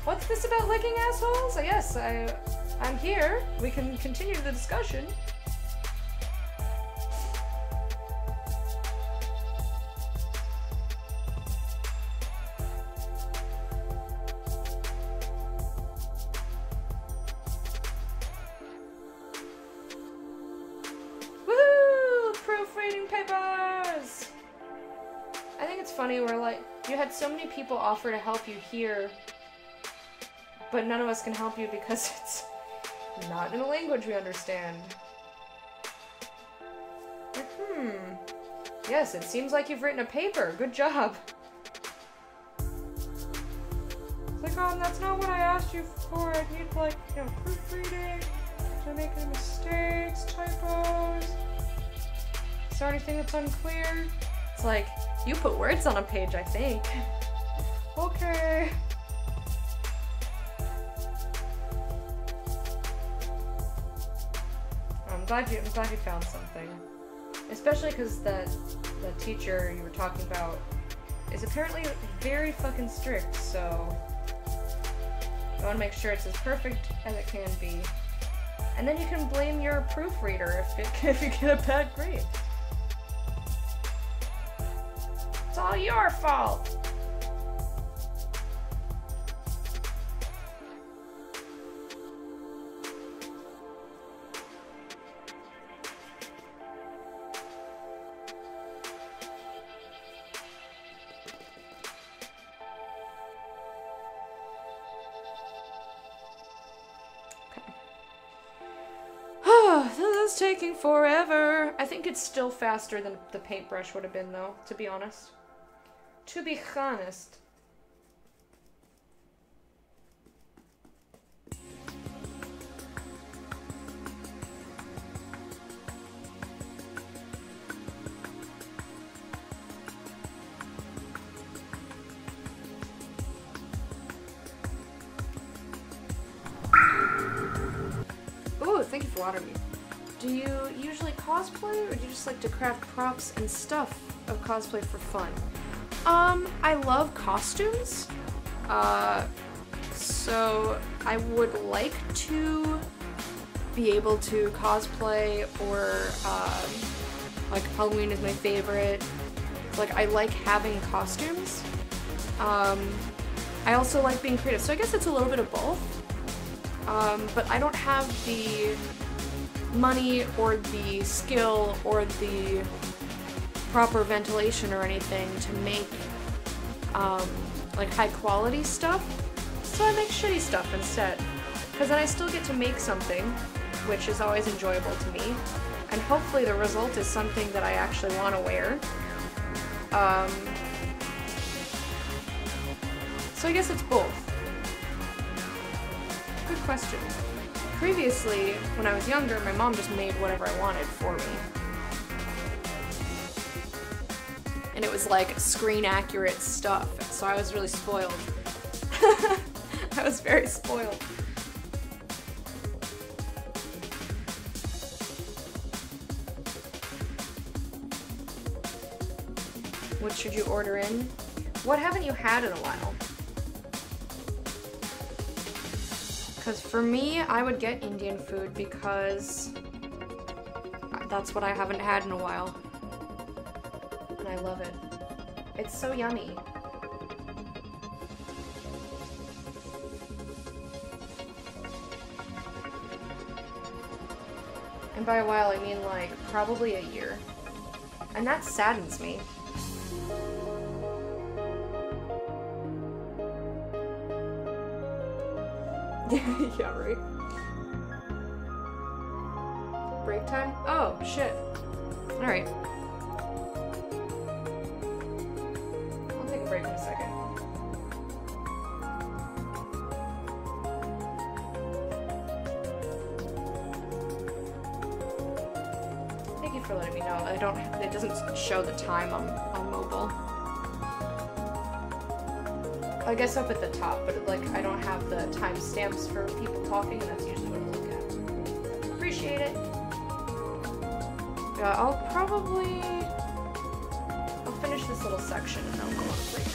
What's this about licking assholes? Yes, I'm here. We can continue the discussion. Funny where like you had so many people offer to help you here, but none of us can help you because it's not in a language we understand. Yes, it seems like you've written a paper. Good job. It's like, that's not what I asked you for. I need like, proofreading, to make any mistakes, typos. Is there anything that's unclear? It's like, you put words on a page, I think. Okay. I'm glad you found something. Especially because the teacher you were talking about is apparently very fucking strict, so I want to make sure it's as perfect as it can be. And then you can blame your proofreader if you get a bad grade. It's all your fault. This is taking forever. I think it's still faster than the paintbrush would have been, though, to be honest. To be honest. Ooh, thank you for watering me. Do you usually cosplay, or do you just like to craft props and stuff of cosplay for fun? I love costumes. So I would like to be able to cosplay, or like Halloween is my favorite. Like, I like having costumes. I also like being creative, so I guess it's a little bit of both. But I don't have the money or the skill or the proper ventilation or anything to make like high quality stuff, so I make shitty stuff instead, because then I still get to make something, which is always enjoyable to me, and hopefully the result is something that I actually want to wear. So I guess it's both. Good question. Previously, when I was younger, my mom just made whatever I wanted for me. And it was like screen accurate stuff, so I was really spoiled. I was very spoiled. What should you order in? What haven't you had in a while? Because for me, I would get Indian food because that's what I haven't had in a while. And I love it. It's so yummy. And by a while, I mean like probably a year. And that saddens me. Yeah, right. Break time? Oh, shit. Alright. I'll take a break in a second. Thank you for letting me know. It doesn't show the time on mobile. I guess up at the top, but like I don't have the timestamps for people talking, and that's usually what I look at. Appreciate it. Yeah, I'll finish this little section and then I'll go on a break.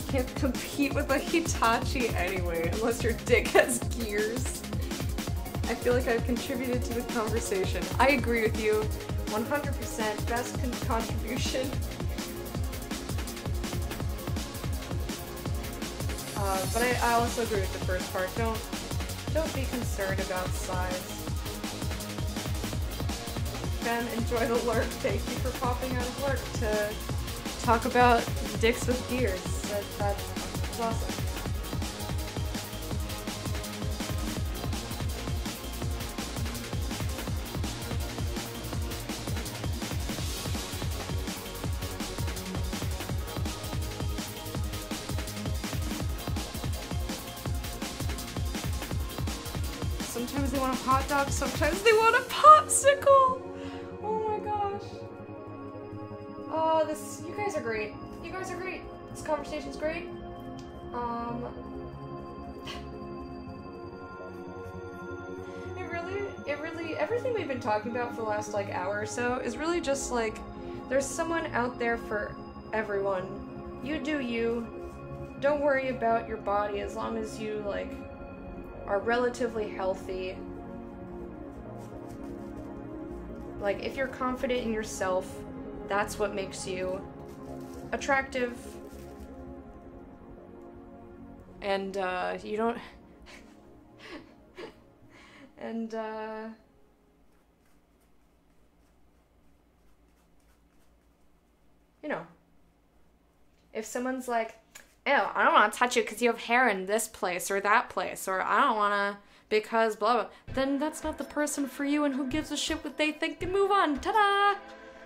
Can't compete with a Hitachi anyway, unless your dick has gears. I feel like I've contributed to the conversation. I agree with you. 100% best contribution. But I also agree with the first part. Don't be concerned about size. Ben, enjoy the lurk. Thank you for popping out of lurk to talk about dicks with gears. That's awesome. Sometimes they want a hot dog, sometimes they want a popsicle! Oh my gosh. Oh, you guys are great. You guys are great. This conversation's great. It really, everything we've been talking about for the last, like, hour or so is really just, like, there's someone out there for everyone. You do you. Don't worry about your body as long as you, like, are relatively healthy. Like, if you're confident in yourself, that's what makes you attractive. And, you don't... and, you know, if someone's like, ew, I don't want to touch you because you have hair in this place or that place, or I don't want to because blah blah, then that's not the person for you, and who gives a shit what they think, and move on. Ta-da!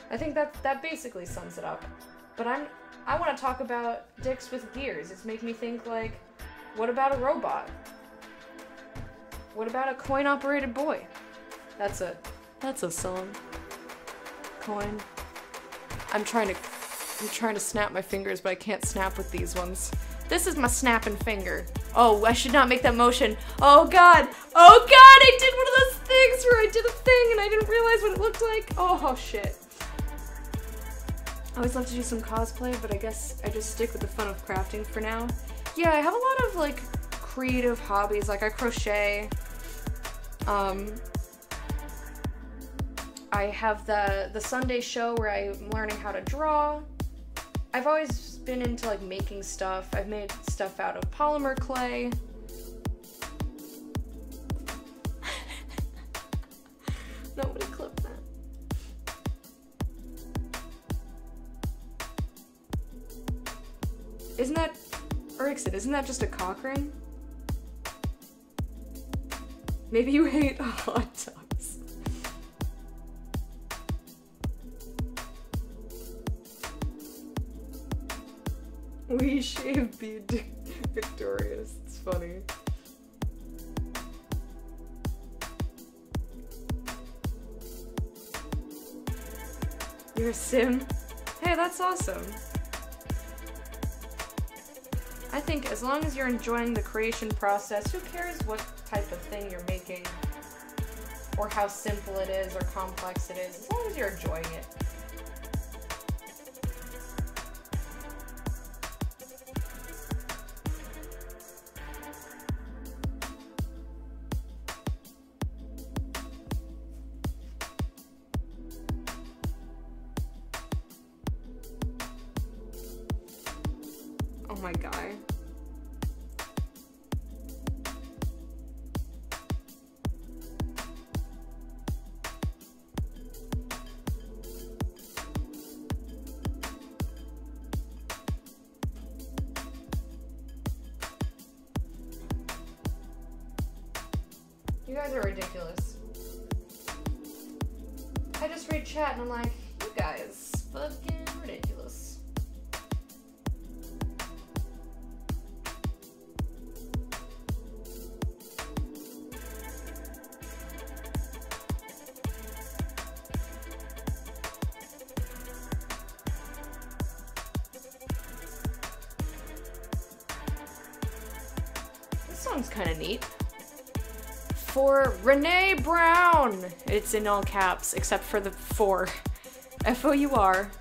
I think that basically sums it up. But I want to talk about dicks with gears. It's making me think, like, what about a robot? What about a coin-operated boy? That's a song. Coin. I'm trying to snap my fingers, but I can't snap with these ones. This is my snapping finger. Oh, I should not make that motion. Oh god! Oh god! I did one of those things where I did a thing and I didn't realize what it looked like. Oh shit. I always love to do some cosplay, but I guess I just stick with the fun of crafting for now. Yeah, I have a lot of, like, creative hobbies. Like, I crochet. I have the Sunday show where I'm learning how to draw. I've always been into, like, making stuff. I've made stuff out of polymer clay. Nobody clipped that. Isn't that... Erickson, isn't that just a cock ring? Maybe you hate hot dogs. We shave bead victorious. It's funny. You're a sim? Hey, that's awesome. I think as long as you're enjoying the creation process, who cares what type of thing you're making? Or how simple it is or complex it is, as long as you're enjoying it. Oh my guy. You guys are ridiculous. I just read chat and I'm like, you guys fucking ridiculous. This song's kind of neat. For Renee Brown. It's in all caps, except for the 4. F-O-U-R.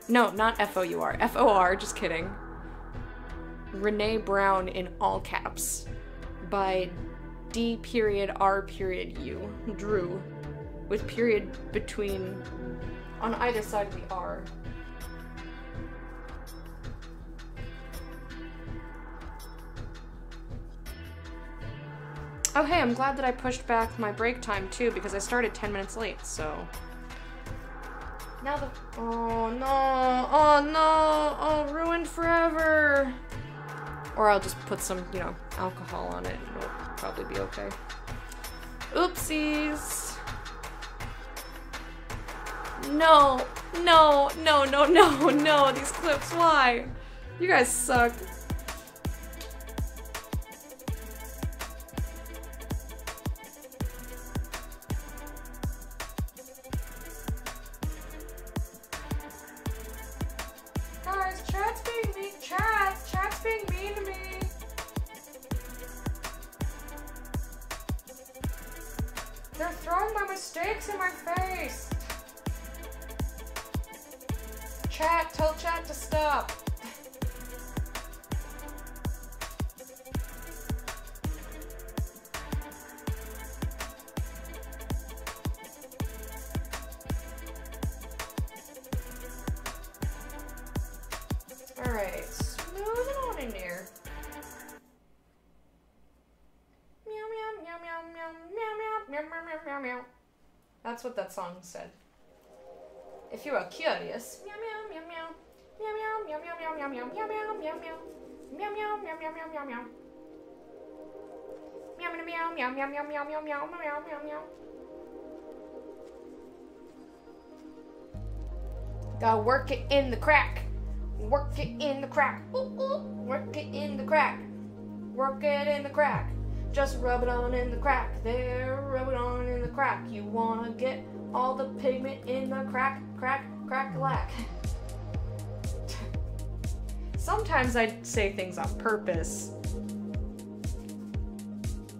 No, not F-O-U-R. F-O-R, just kidding. Renee Brown in all caps. By D.R.U. Drew. With period between, on either side of the R. Oh hey, I'm glad that I pushed back my break time too, because I started 10 minutes late, so... Now the... Oh no, oh no, oh, ruined forever! Or I'll just put some, you know, alcohol on it, and it'll probably be okay. Oopsies! No, no, no, no, no, no, these clips, why? You guys suck. Chat's being mean to me. They're throwing my mistakes in my face. Chat, tell chat to stop. meow, meow, meow, meow, meow. That's what that song said. If you are curious, meow, meow, meow, meow. Meow, meow, meow, meow, meow, meow, meow, meow, meow, meow. Meow, meow, meow, meow, meow, meow, meow. Meow, meow, meow, meow, meow, meow, meow, meow, meow, meow, meow. Gotta work it in the crack. Work it in the crack. Ooh, ooh. Work it in the crack. Work it in the crack. Just rub it on in the crack. There, rub it on in the crack. You wanna get all the pigment in the crack, crack, crack-a-lack. Sometimes I say things on purpose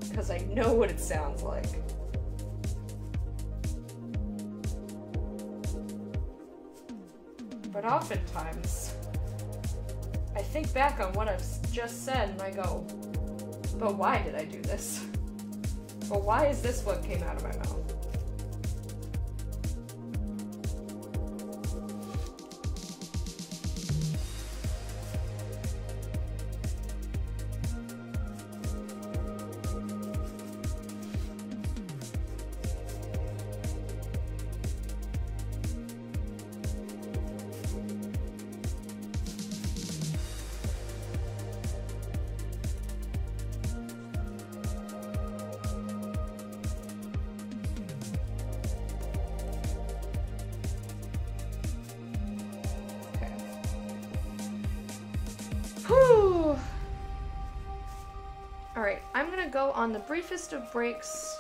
because I know what it sounds like. But oftentimes, I think back on what I've just said and I go, but why did I do this? But why is this what came out of my mouth? Alright, I'm gonna go on the briefest of breaks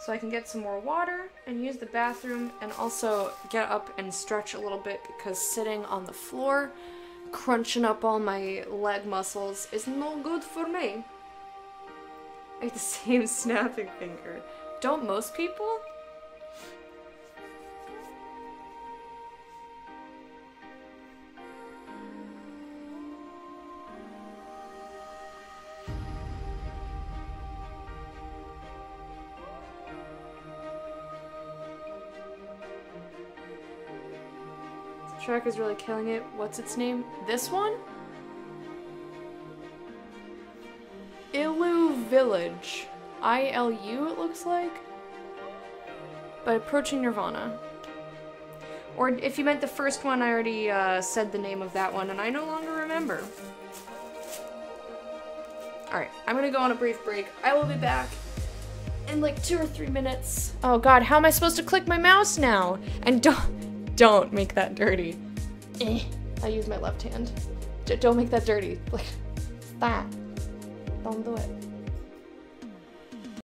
so I can get some more water and use the bathroom and also get up and stretch a little bit because sitting on the floor, crunching up all my leg muscles is no good for me. I have the same snapping finger. Don't most people? Track is really killing it. What's its name? This one? Ilu Village. I-L-U it looks like? By Approaching Nirvana. Or if you meant the first one, I already said the name of that one and I no longer remember. Alright, I'm gonna go on a brief break. I will be back in like 2 or 3 minutes. Oh god, how am I supposed to click my mouse now? And don't make that dirty. I use my left hand. Don't make that dirty. Like, stop. Don't do it.